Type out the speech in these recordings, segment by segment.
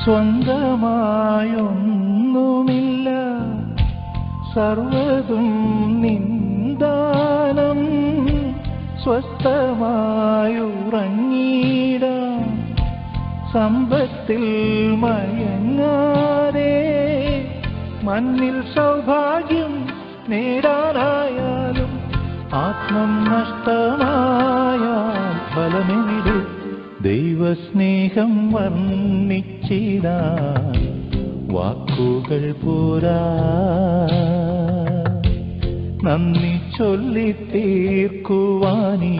സ്വന്തമായൊന്നുമില്ല, സർവ്വതും നിന്ദാനം. സ്വസ്ഥമായുറങ്ങിടാം, സമ്പത്തിൽ മയങ്ങാതെ. മണ്ണിൽ സൗഭാഗ്യം നേടാനായാലും ആത്മം നഷ്ടമായാൽ ഫലമെവിടെ? ദൈവസ്നേഹം വർണ്ണിച്ചിടാൻ വാക്കുകൾ പോരാ, നന്ദി ചൊല്ലി തീർക്കുവാനീ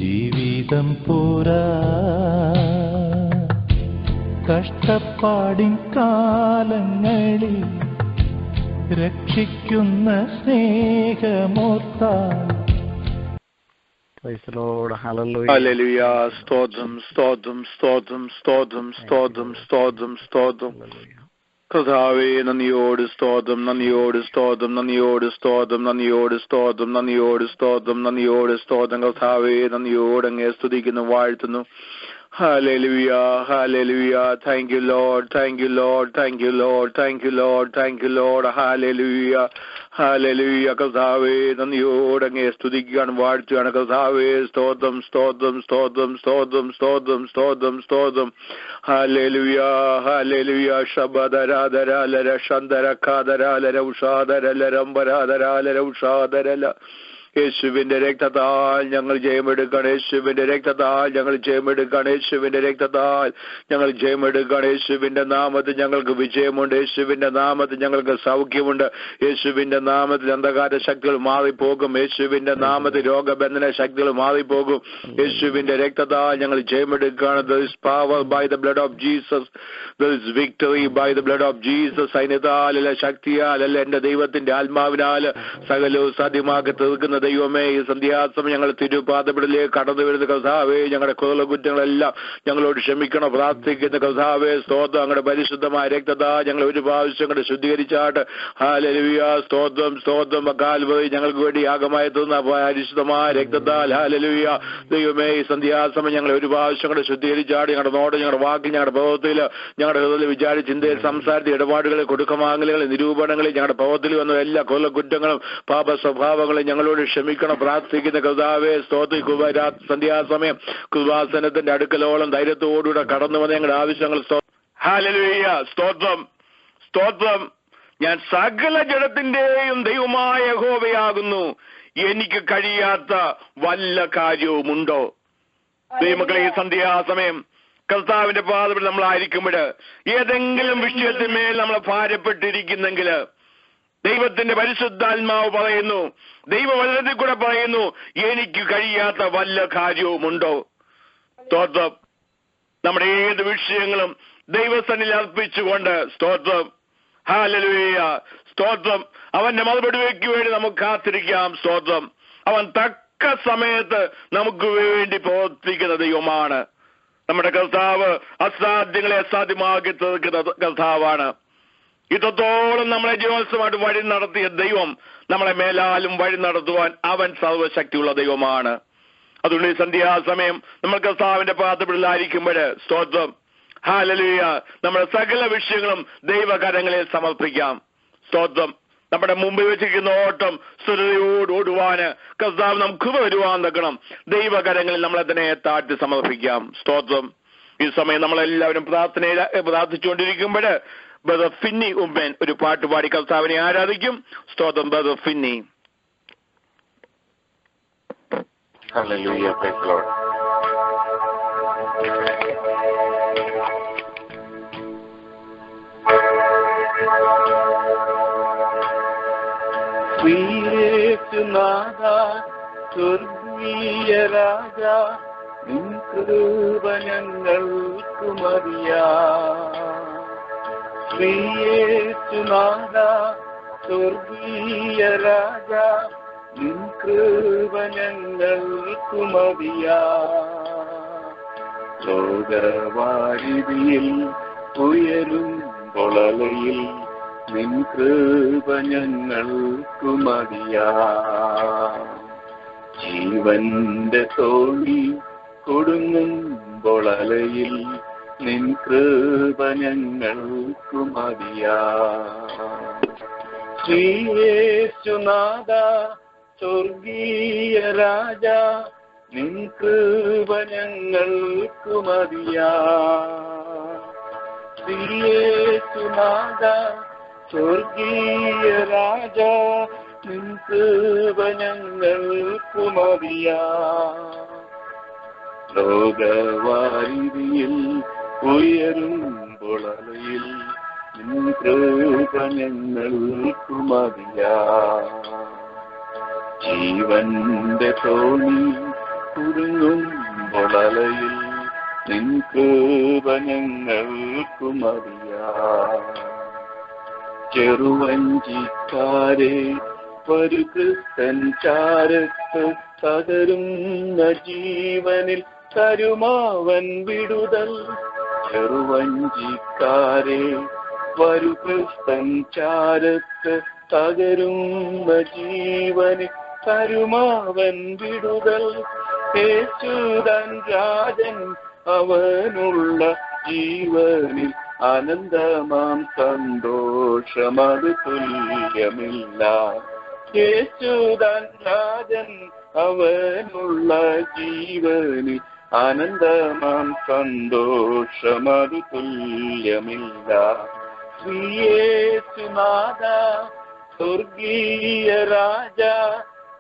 ജീവിതം പോരാ. കഷ്ടപ്പാടിൻ കാലങ്ങളിൽ രക്ഷിക്കുന്ന സ്നേഹമോർത്താൽ. ഹല്ലേലൂയ. സ്തോത്രം, സ്തോത്രം, സ്തോത്രം, സ്തോത്രം, സ്തോത്രം, സ്തോത്രം, സ്തോത്രം. കർത്താവേ, നന്ദിയോട് സ്തോത്രം, നന്ദിയോട് സ്തോത്രം, നന്ദിയോട് സ്തോത്രം, നന്ദിയോട് സ്തോത്രം, നന്ദിയോട് സ്തോത്രം, നന്ദിയോട് സ്തോത്രം. കർത്താവേ, നന്ദിയോട് അങ്ങേ സ്തുതിക്കുന്നു, വാഴ്ത്തുന്നു. Hallelujah, hallelujah. Thank you, Lord. Thank you, Lord. Thank you, Lord. Thank you, Lord. Thank you, Lord. Hallelujah, hallelujah. കർത്താവേ, നന്ദിയോട് അങ്ങേ സ്തുതിക്കുകയാണ്, വാഴ്ത്തുകയാണ്. കർത്താവേ, സ്തോത്രം, സ്തോത്രം, സ്തോത്രം, സ്തോത്രം, സ്തോത്രം, സ്തോത്രം, സ്തോത്രം. Hallelujah, hallelujah. ശബദരാധരാലര ശന്തരഖാദരാലര ഉഷാദരലരംബരാധരാലര ഉഷാദരല. യേശുവിന്റെ രക്തത്താൽ ഞങ്ങൾ ജയമെടുക്കണം, യേശുവിന്റെ രക്തത്താൽ ഞങ്ങൾ ജയമെടുക്കണം, യേശുവിന്റെ രക്തത്താൽ ഞങ്ങൾ ജയമെടുക്കണം. യേശുവിന്റെ നാമത്തിൽ ഞങ്ങൾക്ക് വിജയമുണ്ട്, യേശുവിന്റെ നാമത്തിൽ ഞങ്ങൾക്ക് സൗഖ്യമുണ്ട്, യേശുവിന്റെ നാമത്തിൽ അന്ധകാര ശക്തികൾ മാറിപ്പോകും, യേശുവിന്റെ നാമത്തിൽ രോഗബന്ധന ശക്തികൾ മാറിപ്പോകും. യേശുവിന്റെ രക്തത്താൽ ഞങ്ങൾ ജയമെടുക്കുകയാണ്. There is power by the blood of Jesus. There is victory by the blood of Jesus. സൈന്യത്താലല്ല, ശക്തിയാലല്ല, എന്റെ ദൈവത്തിന്റെ ആത്മാവിനാൽ സകലവും സാധ്യമാക്കി തീർക്കുന്ന ദൈവമേ, ഈ സന്ധ്യാസമയം ഞങ്ങൾ തിരുപാദപടിലേക്ക് കടന്നു വരുന്ന കർത്താവേ, ഞങ്ങളുടെ കുറവുള്ള കുറ്റങ്ങളെല്ലാം ഞങ്ങളോട് ക്ഷമിക്കണം പ്രാർത്ഥിക്കുന്ന കർത്താവേ. സ്തോത്രം, ഞങ്ങളുടെ പരിശുദ്ധമായ രക്തതാ ഞങ്ങൾ ഒരു പ്രാവശ്യം കൂടെ ശുദ്ധീകരിച്ചാട്ട്. ഹല്ലേലൂയ. സ്തോത്രം, സ്തോത്രം. കാൽവരി ഞങ്ങൾക്ക് വേണ്ടി യാഗമായി തീർന്ന പരിശുദ്ധമായ രക്തത്താൽ ഹല്ലേലൂയ. ദൈവമേ, ഈ സന്ധ്യാസമയം ഞങ്ങൾ ഒരു പ്രാവശ്യം കൂടെ ശുദ്ധീകരിച്ചാട്ട്. ഞങ്ങളുടെ നോട്, ഞങ്ങളുടെ വാക്കിൽ, ഞങ്ങളുടെ പ്രവൃത്തിയിൽ, ഞങ്ങളുടെ ഹൃദയത്തിൽ വിചാരി ചിന്തയിൽ, സംസാരത്തിൽ, ഇടപാടുകളിൽ, കൊടുക്കമാങ്ങലുകളിൽ, നിരൂപണങ്ങളിൽ, ഞങ്ങളുടെ പ്രവൃത്തിയിൽ വന്ന എല്ലാ കൊല്ല കുറ്റങ്ങളും പാപ സ്വഭാവങ്ങളും ഞങ്ങളോട് ക്ഷമിക്കണം പ്രാർത്ഥിക്കുന്ന കർത്താവേ. സ്തോത്രം. സന്ധ്യാസമയം കൃപാസനത്തിന്റെ അടുക്കലോളം ധൈര്യത്തോടുകൂടെ കടന്നു വന്ന ഞങ്ങളുടെ ആവശ്യങ്ങൾ. ഹല്ലേലൂയ. സ്തോത്രം, സ്തോത്രം. ഞാൻ സകല ജഡത്തിന്റെയും ദൈവമായ യഹോവയാകുന്നു, എനിക്ക് കഴിയാത്ത വല്ല കാര്യവുമുണ്ടോ? ദൈവമക്കളെ, ഈ സന്ധ്യാസമയം കർത്താവിന്റെ പാദത്തിൽ നമ്മളായിരിക്കുമ്പോൾ ഏതെങ്കിലും വിഷയത്തിന്മേൽ നമ്മൾ ഭാരപ്പെട്ടിരിക്കുന്നെങ്കിൽ ദൈവത്തിന്റെ പരിശുദ്ധാത്മാവ് പറയുന്നു, ദൈവവചനത്തിൽ കൂടെ പറയുന്നു, എനിക്ക് കഴിയാത്ത വല്ല കാര്യവുമുണ്ടോ? സ്തോത്രം. നമ്മുടെ ഏത് വിഷയങ്ങളും ദൈവസന്നിധിയിൽ അർപ്പിച്ചുകൊണ്ട് സ്തോത്രം. ഹല്ലേലൂയ. സ്തോത്രം. അവന്റെ മറുപടിക്ക് വേണ്ടി നമുക്ക് കാത്തിരിക്കാം. സ്തോത്രം. അവൻ തക്ക സമയത്ത് നമുക്ക് വേണ്ടി പ്രവർത്തിക്കുന്ന ദൈവമാണ്. നമ്മുടെ കർത്താവ് അസാധ്യങ്ങളെ അസാധ്യമാക്കി തീർക്കുന്ന കർത്താവാണ്. ഇത്രത്തോളം നമ്മളെ ജീവോത്സവമായിട്ട് വഴി നടത്തിയ ദൈവം നമ്മളെ മേലാലും വഴി നടത്തുവാൻ അവൻ സർവശക്തിയുള്ള ദൈവമാണ്. അതുകൊണ്ട് ഈ സന്ധ്യാസമയം നമ്മൾ കർത്താവിന്റെ പാദത്തിലായിരിക്കുമ്പോൾ സ്തോത്രം. ഹല്ലേലൂയ. നമ്മുടെ സകല വിഷയങ്ങളും ദൈവകരങ്ങളിൽ സമർപ്പിക്കാം. സ്തോത്രം. നമ്മുടെ മുമ്പിൽ വെച്ചിരിക്കുന്ന ഓട്ടം സ്ഥിരതയോട് ഓടുവാന് കർത്താവ് നമുക്ക് വരുവാൻ തക്കണം. ദൈവകരങ്ങളിൽ നമ്മളെ തന്നെ താഴ്ത്തി സമർപ്പിക്കാം. സ്തോത്രം. ഈ സമയം നമ്മളെല്ലാവരും പ്രാർത്ഥിച്ചുകൊണ്ടിരിക്കുമ്പോൾ ബ്രദർ ഫിന്നി ഉമ്മൻ ഒരു പാട്ട് പാടി കർത്താവിനെ ആരാധിക്കും. സ്തോത്രം. Brother Finny. Hallelujah, praise the Lord. ശ്രീയേശുനാഥാ സ്വർഗീയ രാജാ, നിൻ കൃപ ഞങ്ങൾക്കു മതിയാം. ശ്രീയേശുനാഥാ സ്വർഗീയ രാജാ, നിൻ കൃപ ഞങ്ങൾക്കു മതിയാം. ലോകവാരിധിയിൽ ഉയരും പൊളലയിൽ നിൻ കൃപ ഞങ്ങൾക്കു മതിയാം. ജീവന്റെ തോണി കൊടുങ്ങും പൊളലയിൽ നിൻ കൃപ ഞങ്ങൾക്കു മതിയാ. ശ്രീയേശുനാഥ സ്വർഗീയ രാജ, നിൻ കൃപ ഞങ്ങൾക്കു മതിയാ. ശ്രീയേശുനാഥ സ്വർഗീയ രാജ, നിൻ കൃപ ഞങ്ങൾക്കു മതിയാ. ലോകവാരിധിയിൽ ഉയരുമ്പോൾ അലയിൽ നിൻ കൃപ ഞങ്ങൾക്കു മതിയാ. ജീവന്റെ തോണി കുടുങ്ങുമ്പോൾ അലയിൽ നിൻ കൃപ ഞങ്ങൾക്കു മതിയാ. ചെറുവഞ്ചിക്കാരെ ഒരു ക്രിസ്തൻ ചാരത്ത് തകരുന്ന ജീവനിൽ തരുമാവൻ വിടുതൽ. ചെറുവഞ്ചിക്കാരെ ഒരു ക്രിസ്തൻ ചാരത്ത് തകരുന്ന ജീവനിൽ തരുമാവൻ വിടുതൽ. യേശുദാൻ രാജൻ അവനുള്ള ജീവനിൽ അനന്തമാം സന്തോഷമത് തുല്യമില്ല. യേശുദാൻ രാജൻ അവനുള്ള ജീവനിൽ അനന്തമാം സന്തോഷമത് തുല്യമില്ല. ശ്രീയേശുനാഥ സ്വർഗീയ രാജ,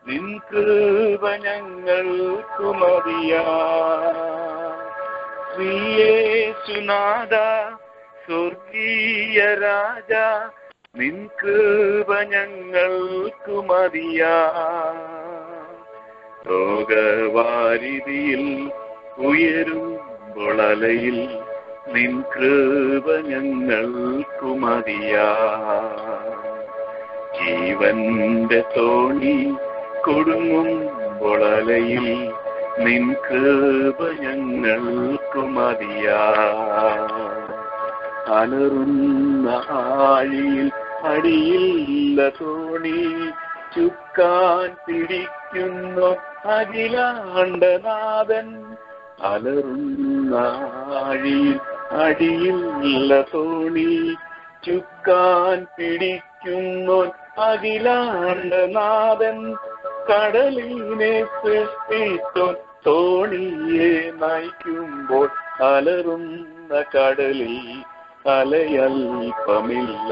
നിൻ കൃപ ഞങ്ങൾക്കു മതിയാ. ശ്രീയേശുനാഥ സ്വർഗീയ രാജ, നിൻ കൃപ ഞങ്ങൾക്കു മതിയാ. ലോകവാരിധിയിൽ ഉയരുമ്പോൾ അലയിൽ നിൻ കൃപ ഞങ്ങൾക്കു മതിയാ. ജീവന്റെ തോണി കൊടുങ്ങുമ്പോൾ അലയിൽ നിൻ കൃപ ഞങ്ങൾക്കു മതിയാ. അലറുന്ന ആഴിയിൽ അടിയില്ല തോണി ചുക്കാൻ പിടിക്കുന്നു അഖിലാണ്ടനാഥൻ. അലറുന്ന ആഴിയിൽ അടിയില്ല തോണി ചുക്കാൻ പിടിക്കുന്നു അഖിലാണ്ടനാഥൻ. കടലിനെ സൃഷ്ടിച്ചോ തോണിയെ നയിക്കുമ്പോൾ അലറുന്ന കടലിൽ അലയൽപ്പമില്ല.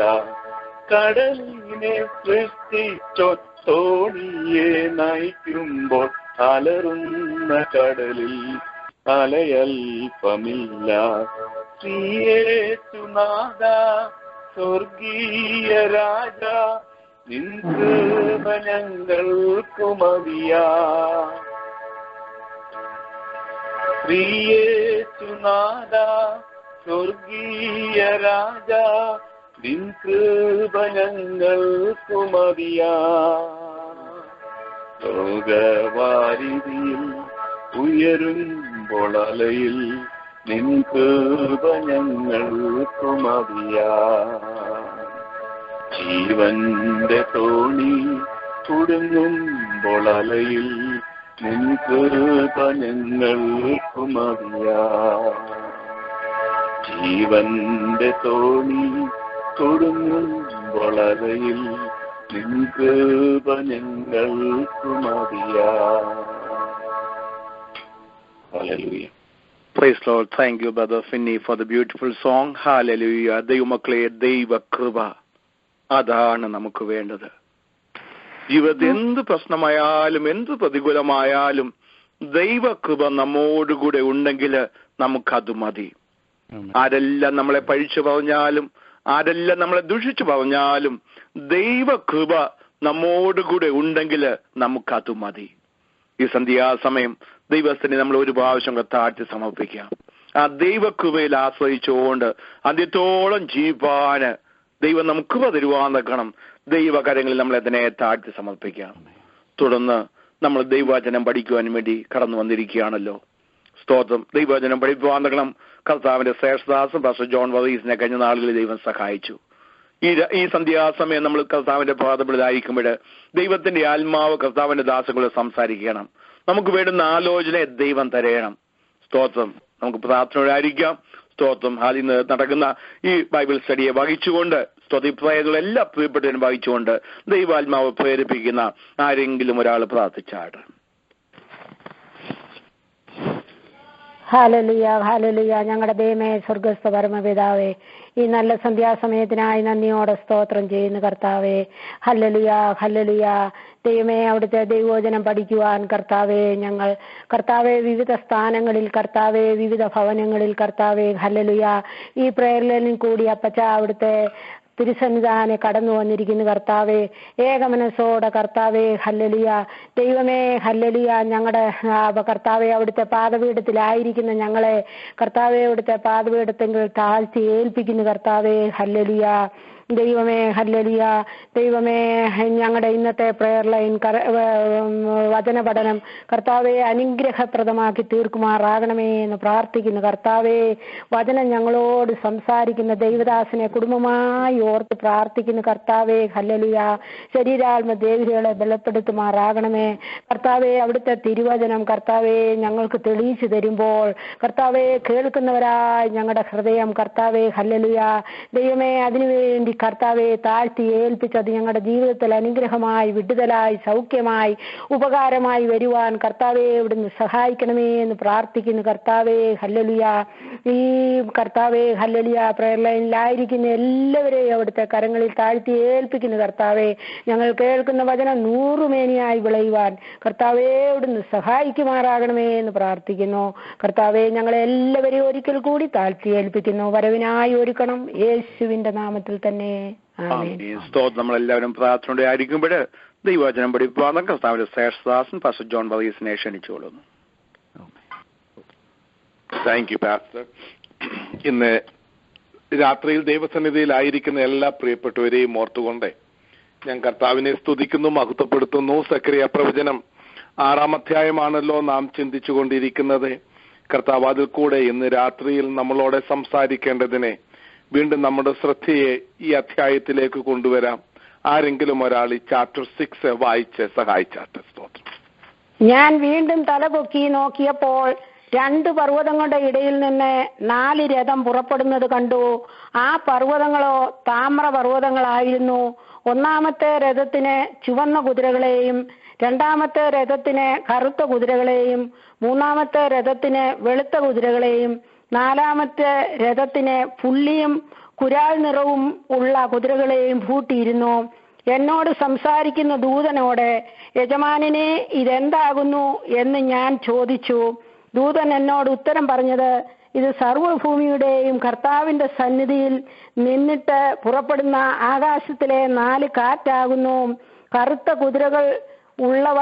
കടലിനെ സൃഷ്ടിച്ചോ തോണിയെ നയിക്കുമ്പോൾ അലറുന്ന കടലിൽ അലയൽപ്പമില്ല. ശ്രീയേശുനാഥ സ്വർഗീയ രാജ, നിൻ കൃപ ഞങ്ങൾക്കു മതിയാ. ശ്രീയേശുനാഥ സ്വർഗീയ രാജ, നിൻ കൃപ ഞങ്ങൾക്കു മതിയാ. ലോകവാരിധിയിൽ ഉയരുമ്പോൾ അലയിൽ നിൻ കൃപ ഞങ്ങൾക്കു മതിയാ. ജീവന്റെ തോണി കുടുങ്ങുമ്പോൾ അലയിൽ നിൻ കൃപ ഞങ്ങൾക്കു മതിയാ. ജീവന്റെ തോണി കുടുങ്ങുമ്പോൾ അലയിൽ നിൻ കൃപ ഞങ്ങൾക്കു മതിയാ. Hallelujah. Praise Lord. Thank you, Brother Finney, for the beautiful song. Hallelujah. ദൈവമക്കളെ, ദൈവകൃപ അതാണ് നമുക്ക് വേണ്ടത്. ജീവിതത്തിൽ എന്ത് പ്രശ്നമായാലും എന്ത് പ്രതികൂലമായാലും ദൈവകൃപ നമ്മോടുകൂടെ ഉണ്ടെങ്കിൽ നമുക്കത് മതി. ആരെല്ലാം നമ്മളെ പഴിച്ചു പറഞ്ഞാലും ആരെല്ലാം നമ്മളെ ദുഷിച്ചു പറഞ്ഞാലും ദൈവകൃപ നമ്മോടുകൂടെ ഉണ്ടെങ്കിൽ നമുക്കത് മതി. ഈ സന്ധ്യാസമയം ദൈവസ്ഥനെ നമ്മൾ ഒരു പ്രാവശ്യം താഴ്ത്തി സമർപ്പിക്കാം. ആ ദൈവകൃപയിൽ ആശ്രയിച്ചുകൊണ്ട് അന്ത്യത്തോളം ജീവിപ്പാന് ദൈവം നമുക്ക് കൃപ തരുവാൻ നിൽക്കണം. ദൈവകരങ്ങളിൽ നമ്മൾ അതിനെ താഴ്ത്തി സമർപ്പിക്കാം. തുടർന്ന് നമ്മൾ ദൈവവചനം പഠിക്കുവാൻ വേണ്ടി കടന്നു വന്നിരിക്കുകയാണല്ലോ. സ്തോത്രം. ദൈവവചനം പഠിക്കുവാൻ നിൽക്കണം. കർത്താവിന്റെ ശ്രേഷ്ഠദാസൻ പാസ്റ്റർ ജോൺ വർഗീസിനെ കഴിഞ്ഞ നാളുകളിൽ ദൈവം സഹായിച്ചു. ഈ സന്ധ്യാസമയം നമ്മൾ കർത്താവിന്റെ പാദങ്ങളിലായിരിക്കുമ്പോൾ ദൈവത്തിന്റെ ആത്മാവ് കർത്താവിന്റെ ദാസങ്ങളെ സംസാരിക്കണം. നമുക്ക് വേണ്ടുന്ന ആലോചനയെ ദൈവം തരയണം. സ്തോത്രം. നമുക്ക് പ്രാർത്ഥനയോടായിരിക്കാം. സ്തോത്രം. ഇന്ന് നടക്കുന്ന ഈ ബൈബിൾ സ്റ്റഡിയെ വഹിച്ചുകൊണ്ട് സ്തുതിപ്രയകൾ എല്ലാ പ്രിയപ്പെട്ടവരും വഹിച്ചുകൊണ്ട് ദൈവാത്മാവ് പ്രേരിപ്പിക്കുന്ന ആരെങ്കിലും ഒരാൾ പ്രാർത്ഥിച്ചാട്. Hallelujah, hallelujah. ഞങ്ങളുടെ ദൈവമേ, സ്വർഗ്ഗസ്ഥ പരമപിതാവേ, ഈ നല്ല സന്ധ്യാസമയത്തിനായി നന്ദിയോടെ സ്തോത്രം ചെയ്യുന്നു കർത്താവേ. Hallelujah, hallelujah. ദൈവമേ, അവിടുത്തെ ദൈവവചനം പഠിക്കുവാൻ കർത്താവേ ഞങ്ങൾ കർത്താവെ വിവിധ സ്ഥാനങ്ങളിൽ കർത്താവെ വിവിധ ഭവനങ്ങളിൽ കർത്താവെ ഹല്ലേലൂയ ഈ പ്രേയറിലും കൂടി അപ്പച്ച അവിടുത്തെ തിരുസന്നിധാനെ കടന്നു വന്നിരിക്കുന്നു കർത്താവേ. ഏകമനസ്സോടെ കർത്താവേ ഹല്ലേലൂയ. ദൈവമേ ഹല്ലേലൂയ. ഞങ്ങളുടെ കർത്താവെ അവിടുത്തെ പാദപീഠത്തിലായിരിക്കുന്ന ഞങ്ങളെ കർത്താവെ അവിടുത്തെ പാദപീഠത്തിൽ താഴ്ത്തി ഏൽപ്പിക്കുന്നു കർത്താവേ ഹല്ലേലൂയ. ദൈവമേ ഹല്ലേലൂയ. ദൈവമേ, ഞങ്ങളുടെ ഇന്നത്തെ പ്രേയർ ലൈൻ വചന പഠനം കർത്താവെ അനുഗ്രഹപ്രദമാക്കി തീർക്കുമാറാകണമേ എന്ന് പ്രാർത്ഥിക്കുന്നു കർത്താവേ. വചനം ഞങ്ങളോട് സംസാരിക്കുന്ന ദൈവദാസനെ കുടുംബമായി ഓർത്ത് പ്രാർത്ഥിക്കുന്നു കർത്താവേ ഹല്ലേലൂയ. ശരീരാത്മ ദേവികളെ ബലപ്പെടുത്തുമാറാകണമേ കർത്താവെ. അവിടുത്തെ തിരുവചനം കർത്താവെ ഞങ്ങൾക്ക് തെളിയിച്ചു തരുമ്പോൾ കർത്താവെ കേൾക്കുന്നവരായി ഞങ്ങളുടെ ഹൃദയം കർത്താവെ ഹല്ലേലൂയ. ദൈവമേ, അതിനുവേണ്ടി കർത്താവെ താഴ്ത്തി ഏൽപ്പിച്ചത് ഞങ്ങളുടെ ജീവിതത്തിൽ അനുഗ്രഹമായി വിടുതലായി സൗഖ്യമായി ഉപകാരമായി വരുവാൻ കർത്താവെ ഇവിടുന്ന് സഹായിക്കണമേ എന്ന് പ്രാർത്ഥിക്കുന്നു കർത്താവെ ഹല്ലേലൂയ. ഈ കർത്താവെ ഹല്ലേലൂയ പ്രയർ ലൈനിലായിരിക്കുന്ന എല്ലാവരെയും അവിടുത്തെ കരങ്ങളിൽ താഴ്ത്തി ഏൽപ്പിക്കുന്നു കർത്താവെ. ഞങ്ങൾ കേൾക്കുന്ന വചനം 100 മേനിയായി വിളയുവാൻ കർത്താവെ ഇവിടുന്ന് സഹായിക്കുമാറാകണമേ എന്ന് പ്രാർത്ഥിക്കുന്നു കർത്താവെ. ഞങ്ങളെ എല്ലാവരെയും ഒരിക്കൽ കൂടി താഴ്ത്തി ഏൽപ്പിക്കുന്നു. വരവിനായി ഒരുക്കണം യേശുവിന്റെ നാമത്തിൽ തന്നെ. നമ്മളെല്ലാവരും പ്രാർത്ഥനയോടെ ആയിരിക്കുമ്പോൾ ദൈവവചനം പഠിപ്പാണ് കർത്താവിന്റെ ശ്രേഷ്ഠദാസൻ പാസ്റ്റർ ജോൺ വർഗീസിനെ ക്ഷണിച്ചുകൊള്ളുന്നു. Thank you pastor. ഇന്ന് രാത്രിയിൽ ദൈവസന്നിധിയിലായിരിക്കുന്ന എല്ലാ പ്രിയപ്പെട്ടവരെയും ഓർത്തുകൊണ്ട് ഞാൻ കർത്താവിനെ സ്തുതിക്കുന്നു, മഹത്വപ്പെടുത്തുന്നു. സക്രിയ പ്രവചനം 6-ാം അധ്യായമാണല്ലോ നാം ചിന്തിച്ചുകൊണ്ടിരിക്കുന്നത്. കർത്താവ് അതിൽ കൂടെ ഇന്ന് രാത്രിയിൽ നമ്മളോട് സംസാരിക്കേണ്ടതിനെ വീണ്ടും നമ്മുടെ ശ്രദ്ധയെ ഈ അധ്യായത്തിലേക്ക് കൊണ്ടുവരാം. ആരെങ്കിലും ഒരാൾ ഈ ചാപ്റ്റർ 6 വായിച്ച് സഹായിച്ചാട്ടെ. സ്തോത്രം. ഞാൻ വീണ്ടും തലപൊക്കി നോക്കിയപ്പോൾ 2 പർവ്വതങ്ങളുടെ ഇടയിൽ നിന്ന് 4 രഥം പുറപ്പെടുന്നത് കണ്ടു. ആ പർവ്വതങ്ങളോ താമ്ര പർവ്വതങ്ങളായിരുന്നു. ഒന്നാമത്തെ രഥത്തിന് ചുവന്ന കുതിരകളെയും, രണ്ടാമത്തെ രഥത്തിന് കറുത്ത കുതിരകളെയും, മൂന്നാമത്തെ രഥത്തിന് വെളുത്ത കുതിരകളെയും, നാലാമത്തെ രഥത്തിന് പുള്ളിയും കുരാൽ നിറവും ഉള്ള കുതിരകളെയും പൂട്ടിയിരുന്നു. എന്നോട് സംസാരിക്കുന്ന ദൂതനോട്, യജമാനനെ ഇതെന്താകുന്നു എന്ന് ഞാൻ ചോദിച്ചു. ദൂതൻ എന്നോട് ഉത്തരം പറഞ്ഞത്, ഇത് സർവ്വഭൂമിയുടെയും കർത്താവിന്റെ സന്നിധിയിൽ നിന്നിട്ട് പുറപ്പെടുന്ന ആകാശത്തിലെ 4 കാറ്റാകുന്നു. കറുത്ത കുതിരകൾ ഉള്ളവ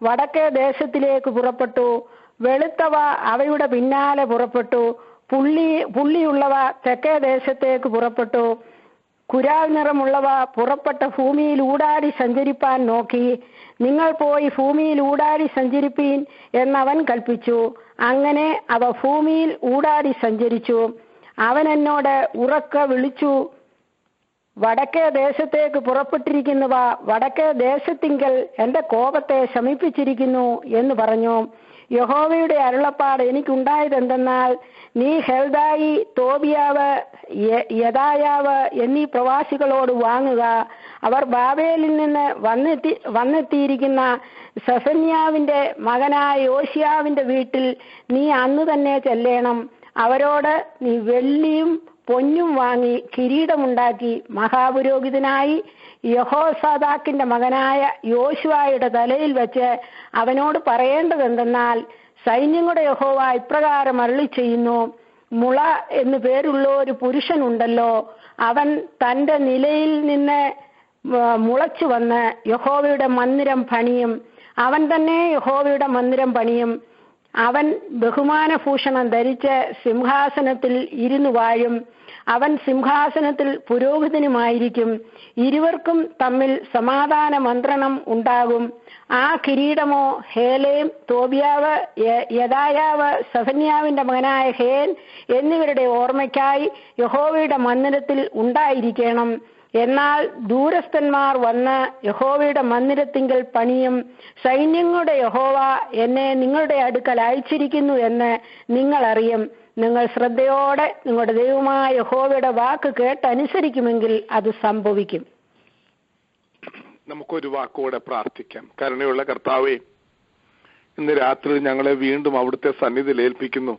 വടക്കേ ദേശത്തിലേക്ക് പുറപ്പെട്ടു, വെളുത്തവ അവയുടെ പിന്നാലെ പുറപ്പെട്ടു, പുള്ളിയുള്ളവ തെക്കേ ദേശത്തേക്ക് പുറപ്പെട്ടു. കുരാൽ നിറമുള്ളവ പുറപ്പെട്ട ഭൂമിയിൽ ഊടാടി സഞ്ചരിപ്പാൻ നോക്കി. നിങ്ങൾ പോയി ഭൂമിയിൽ ഊടാടി സഞ്ചരിപ്പീൻ എന്നവൻ കൽപ്പിച്ചു. അങ്ങനെ അവ ഭൂമിയിൽ ഊടാടി സഞ്ചരിച്ചു. അവൻ എന്നോട് ഉറക്കെ വിളിച്ചു, വടക്കേ ദേശത്തേക്ക് പുറപ്പെട്ടിരിക്കുന്നവ വടക്കേ ദേശത്തിങ്കൽ എന്റെ കോപത്തെ ശമിപ്പിച്ചിരിക്കുന്നു എന്ന് പറഞ്ഞു. യഹോവയുടെ അരുളപ്പാട് എനിക്കുണ്ടായതെന്തെന്നാൽ, നീ ഹെൽദായി, തോബിയാവ്, യദായാവ് എന്നീ പ്രവാസികളോട് വാങ്ങുക. അവർ ബാബേലിൽ നിന്ന് വന്നെത്തിയിരിക്കുന്ന സെഫന്യാവിന്റെ മകനായ യോശിയാവിന്റെ വീട്ടിൽ നീ അന്ന് തന്നെ ചെല്ലണം. അവരോട് നീ വെള്ളിയും പൊന്നും വാങ്ങി കിരീടമുണ്ടാക്കി മഹാപുരോഹിതനായി യഹോസാദാക്കിന്റെ മകനായ യോശുവയുടെ തലയിൽ വെച്ച് അവനോട് പറയേണ്ടതെന്തെന്നാൽ, സൈന്യങ്ങളുടെ യഹോവ ഇപ്രകാരം അരുളി ചെയ്യുന്നു, മുള എന്നു പേരുള്ള ഒരു പുരുഷനുണ്ടല്ലോ, അവൻ തന്റെ നിലയിൽ നിന്ന് മുളച്ചു വന്ന് യഹോവയുടെ മന്ദിരം പണിയും. അവൻ തന്നെ യഹോവയുടെ മന്ദിരം പണിയും. അവൻ ബഹുമാനഭൂഷണം ധരിച്ച് സിംഹാസനത്തിൽ ഇരുന്നു വാഴും. അവൻ സിംഹാസനത്തിൽ പുരോഹിതനുമായിരിക്കും. ഇരുവർക്കും തമ്മിൽ സമാധാന മന്ത്രണം ഉണ്ടാകും. ആ കിരീടമോ ഹേലേം, തോബിയാവ്, യദായാവ്, സെഫന്യാവിന്റെ മകനായ ഹേൻ എന്നിവരുടെ ഓർമ്മയ്ക്കായി യഹോവയുടെ മന്ദിരത്തിൽ ഉണ്ടായിരിക്കണം. എന്നാൽ ദൂരസ്ഥന്മാർ വന്ന് യഹോവയുടെ മന്ദിരത്തിങ്കൽ പണിയും. സൈന്യങ്ങളുടെ യഹോവ എന്നെ നിങ്ങളുടെ അടുക്കൽ അയച്ചിരിക്കുന്നു എന്ന് നിങ്ങൾ അറിയും. നിങ്ങൾ ശ്രദ്ധയോടെ നിങ്ങളുടെ ദൈവമായ യഹോവയുടെ വാക്ക് കേട്ടനുസരിക്കുമെങ്കിൽ അത് സംഭവിക്കും. നമുക്കൊരു വാക്കുകൂടെ പ്രാർത്ഥിക്കാം. കരുണയുള്ള കർത്താവേ, ഇന്ന് രാത്രി ഞങ്ങളെ വീണ്ടും അവിടുത്തെ സന്നിധിയിൽ ഏൽപ്പിക്കുന്നു.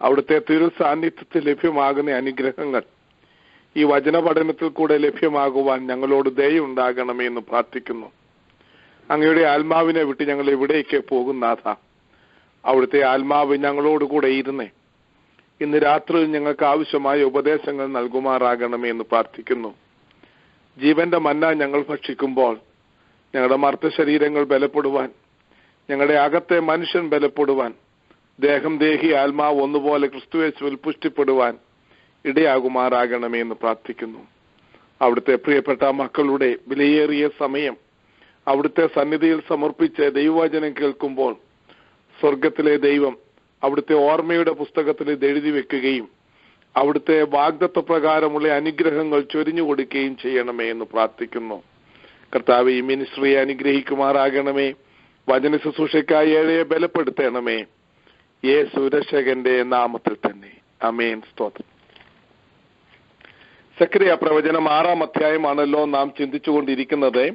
അവിടുത്തെ തിരു സാന്നിധ്യത്തിൽ ലഭ്യമാകുന്ന അനുഗ്രഹങ്ങൾ ഈ വചന പഠനത്തിൽ കൂടെ ലഭ്യമാകുവാൻ ഞങ്ങളോട് ദയയുണ്ടാകണമേ എന്ന് പ്രാർത്ഥിക്കുന്നു. അങ്ങയുടെ ആത്മാവിനെ വിട്ട് ഞങ്ങൾ എവിടേക്ക് പോകുന്നാഥ, അവിടുത്തെ ആത്മാവ് ഞങ്ങളോട് കൂടെ ഇരുന്നേ ഇന്ന് രാത്രിയിൽ ഞങ്ങൾക്ക് ആവശ്യമായ ഉപദേശങ്ങൾ നൽകുമാറാകണമേ എന്ന് പ്രാർത്ഥിക്കുന്നു. ജീവന്റെ മന്ന ഞങ്ങൾ ഭക്ഷിക്കുമ്പോൾ ഞങ്ങളുടെ മർത്ത ശരീരങ്ങൾ ബലപ്പെടുവാൻ, ഞങ്ങളുടെ അകത്തെ മനുഷ്യൻ ബലപ്പെടുവാൻ, ദേഹം ദേഹി ആത്മാവ് ഒന്നുപോലെ ക്രിസ്തുയേശുവിൽ പുഷ്ടിപ്പെടുവാൻ ഇടയാകുമാറാകണമേ എന്ന് പ്രാർത്ഥിക്കുന്നു. അവിടുത്തെ പ്രിയപ്പെട്ട മക്കളുടെ വിലയേറിയ സമയം അവിടുത്തെ സന്നിധിയിൽ സമർപ്പിച്ച് ദൈവവചനം കേൾക്കുമ്പോൾ സ്വർഗത്തിലെ ദൈവം അവിടുത്തെ ഓർമ്മയുടെ പുസ്തകത്തിൽ ഇത് എഴുതി വെക്കുകയും അവിടുത്തെ വാഗ്ദത്ത പ്രകാരമുള്ള അനുഗ്രഹങ്ങൾ ചൊരിഞ്ഞു കൊടുക്കുകയും ചെയ്യണമേ എന്ന് പ്രാർത്ഥിക്കുന്നു. കർത്താവ് ഈ മിനിസ്ട്രിയെ അനുഗ്രഹിക്കുമാറാകണമേ. വചന ശുശ്രൂഷയ്ക്കായി ഏഴയെ ബലപ്പെടുത്തണമേ. യേശു രക്ഷകന്റെ നാമത്തിൽ തന്നെ ആമേൻ. സ്തോത്രം. സക്കറിയ പ്രവചനം 6-ാം അധ്യായമാണല്ലോ നാം ചിന്തിച്ചുകൊണ്ടിരിക്കുന്നത്.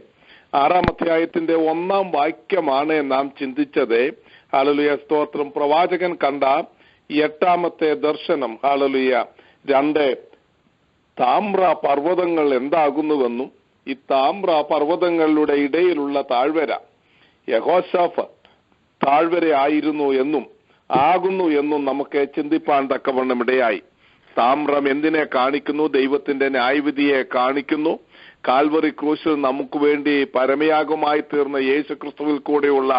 6-ാം അധ്യായത്തിന്റെ 1-ാം വാക്യമാണ് നാം ചിന്തിച്ചത്. ഹല്ലേലൂയ, സ്തോത്രം. പ്രവാചകൻ കണ്ട 8-ാമത്തെ ദർശനം. ഹല്ലേലൂയ. 2 താമ്ര പർവ്വതങ്ങൾ എന്താകുന്നുവെന്നും ഈ താമ്ര പർവ്വതങ്ങളുടെ ഇടയിലുള്ള താഴ്വര യഹോശാഫത്ത് താഴ്വര ആയിരുന്നു എന്നും ആകുന്നു എന്നും നമുക്ക് ചിന്തിപ്പാൻ തക്കവണ്ണം ഇടയായി. താമ്രം എന്തിനെ കാണിക്കുന്നു? ദൈവത്തിന്റെ ന്യായവിധിയെ കാണിക്കുന്നു. കാൽവറി ക്രൂശിൽ നമുക്ക് വേണ്ടി പരമയാഗമായി തീർന്ന യേശു ക്രിസ്തുവിൽ കൂടെയുള്ള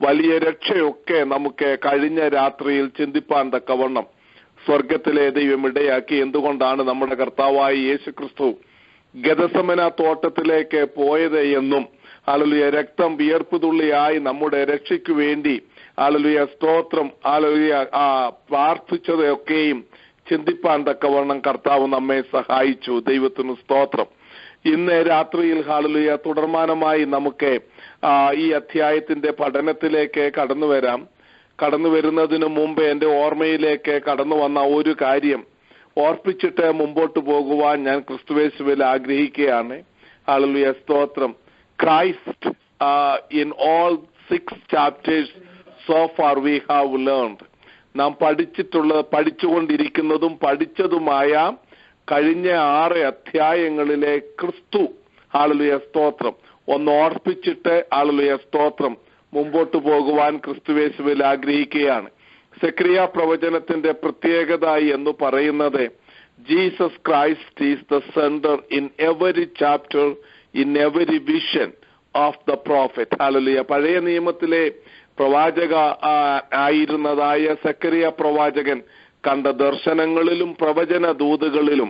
വലിയ രക്ഷയൊക്കെ നമുക്ക് കഴിഞ്ഞ രാത്രിയിൽ ചിന്തിപ്പാൻ തക്കവണ്ണം സ്വർഗത്തിലെ ദൈവം ഇടയാക്കി. എന്തുകൊണ്ടാണ് നമ്മുടെ കർത്താവായ യേശു ക്രിസ്തു ഗദസമന തോട്ടത്തിലേക്ക് പോയത് എന്നും ഹല്ലേലൂയ രക്തം വിയർപ്പുതുള്ളിയായി നമ്മുടെ രക്ഷയ്ക്ക് വേണ്ടി ഹല്ലേലൂയ സ്തോത്രം ഹല്ലേലൂയ പ്രാർത്ഥിച്ചതൊക്കെയും ചിന്തിപ്പാൻ തക്കവണ്ണം കർത്താവ് നമ്മെ സഹായിച്ചു. ദൈവത്തിന് സ്തോത്രം. ഇന്ന് രാത്രിയിൽ ഹല്ലേലൂയ തുടർമാനമായി നമുക്ക് ഈ അധ്യായത്തിന്റെ പഠനത്തിലേക്ക് കടന്നു വരാം. കടന്നു വരുന്നതിന് മുമ്പ് എന്റെ ഓർമ്മയിലേക്ക് കടന്നു വന്ന ഒരു കാര്യം ഓർപ്പിച്ചിട്ട് മുമ്പോട്ട് പോകുവാൻ ഞാൻ ക്രിസ്തുയേശുവിൽ ആഗ്രഹിക്കുകയാണ്. ഹല്ലേലൂയ സ്തോത്രം. Christ in all 6 chapters so far we have learned. നാം പഠിച്ചുകൊണ്ടിരിക്കുന്നതും പഠിച്ചതുമായ കഴിഞ്ഞ 6 അധ്യായങ്ങളിലെ ക്രിസ്തു ഹല്ലേലൂയ സ്തോത്രം ഒന്ന് ഓർപ്പിച്ചിട്ട് ഹല്ലേലൂയ സ്തോത്രം മുമ്പോട്ട് പോകുവാൻ ക്രിസ്തുയേശുവിൽ ആഗ്രഹിക്കുകയാണ്. സക്കറിയ പ്രവചനത്തിന്റെ പ്രത്യേകത എന്ന് പറയുന്നത് Jesus Christ is the centre in every chapter, in every vision of the prophet. Hallelujah. പഴയ നിയമത്തിലെ പ്രവാചക ആയിരുന്നതായ സക്കറിയ പ്രവാചകൻ കണ്ട ദർശനങ്ങളിലും പ്രവചന ദൂതുകളിലും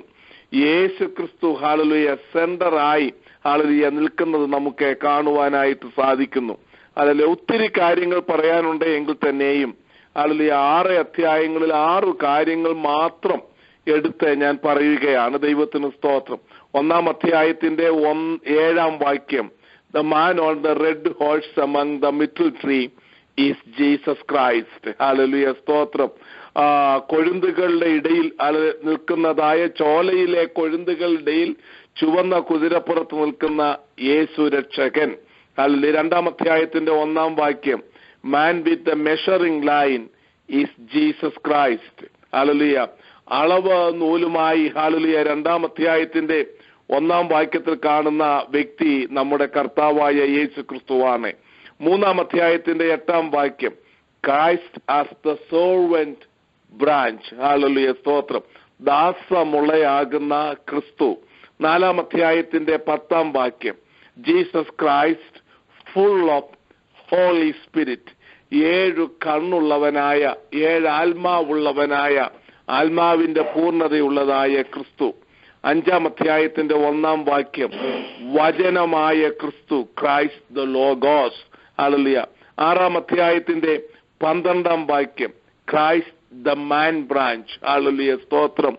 യേശു ക്രിസ്തു ഹല്ലേലൂയ സെന്ററായി ഹല്ലേലൂയ നിൽക്കുന്നത് നമുക്ക് കാണുവാനായിട്ട് സാധിക്കുന്നു. അതിൽ ഒത്തിരി കാര്യങ്ങൾ പറയാനുണ്ട് എങ്കിൽ തന്നെയും ഹല്ലേലൂയ 6 അധ്യായങ്ങളിൽ 6 കാര്യങ്ങൾ മാത്രം എടുത്ത് ഞാൻ പറയുകയാണ്. ദൈവത്തിന് സ്തോത്രം. 1-ാം അധ്യായത്തിന്റെ 7-ാം വാക്യം, The man on the red horse among the myrtle tree is Jesus Christ. Hallelujah. സ്തോത്രം. കൊഴുന്തുകളുടെ ഇടയിൽ നിൽക്കുന്നതായ ചോലയിലെ കൊഴുന്തുകളുടെ ഇടയിൽ ചുവന്ന കുതിരപ്പുറത്ത് നിൽക്കുന്ന യേശു രക്ഷകൻ. ഹല്ലേലൂയ. 2-ാം അധ്യായത്തിന്റെ 1-ാം വാക്യം, Man with the measuring line is Jesus Christ. Hallelujah. അളവ് നൂലുമായി ഹല്ലേലൂയ 2-ാം അധ്യായത്തിന്റെ 1-ാം വാക്യത്തിൽ കാണുന്ന വ്യക്തി നമ്മുടെ കർത്താവായ യേശു ക്രിസ്തുവാണ്. 3-ാം അധ്യായത്തിന്റെ 8-ാം വാക്യം, Christ as the servant branch. ഹല്ലേലൂയ സ്തോത്രം. ദാസമുളയാകുന്ന ക്രിസ്തു. 4-ാം അധ്യായത്തിന്റെ 10-ാം വാക്യം, Jesus Christ full of holy spirit. 7 കണ്ണുള്ളവനായ 7 ആത്മാവുള്ളവനായ ആത്മാവിന്റെ പൂർണ്ണതയുള്ളതായ ക്രിസ്തു. 5-ാം അധ്യായത്തിന്റെ 1-ാം വാക്യം, വചനമായ ക്രിസ്തു, ക്രൈസ്റ്റ് ദ ലോഗോസ്. ഹല്ലേലൂയ. 6-ാം അധ്യായത്തിന്റെ 12-ാം വാക്യം, ക്രൈസ്റ്റ് ദ മാൻ ബ്രാഞ്ച്. ഹല്ലേലൂയ സ്തോത്രം.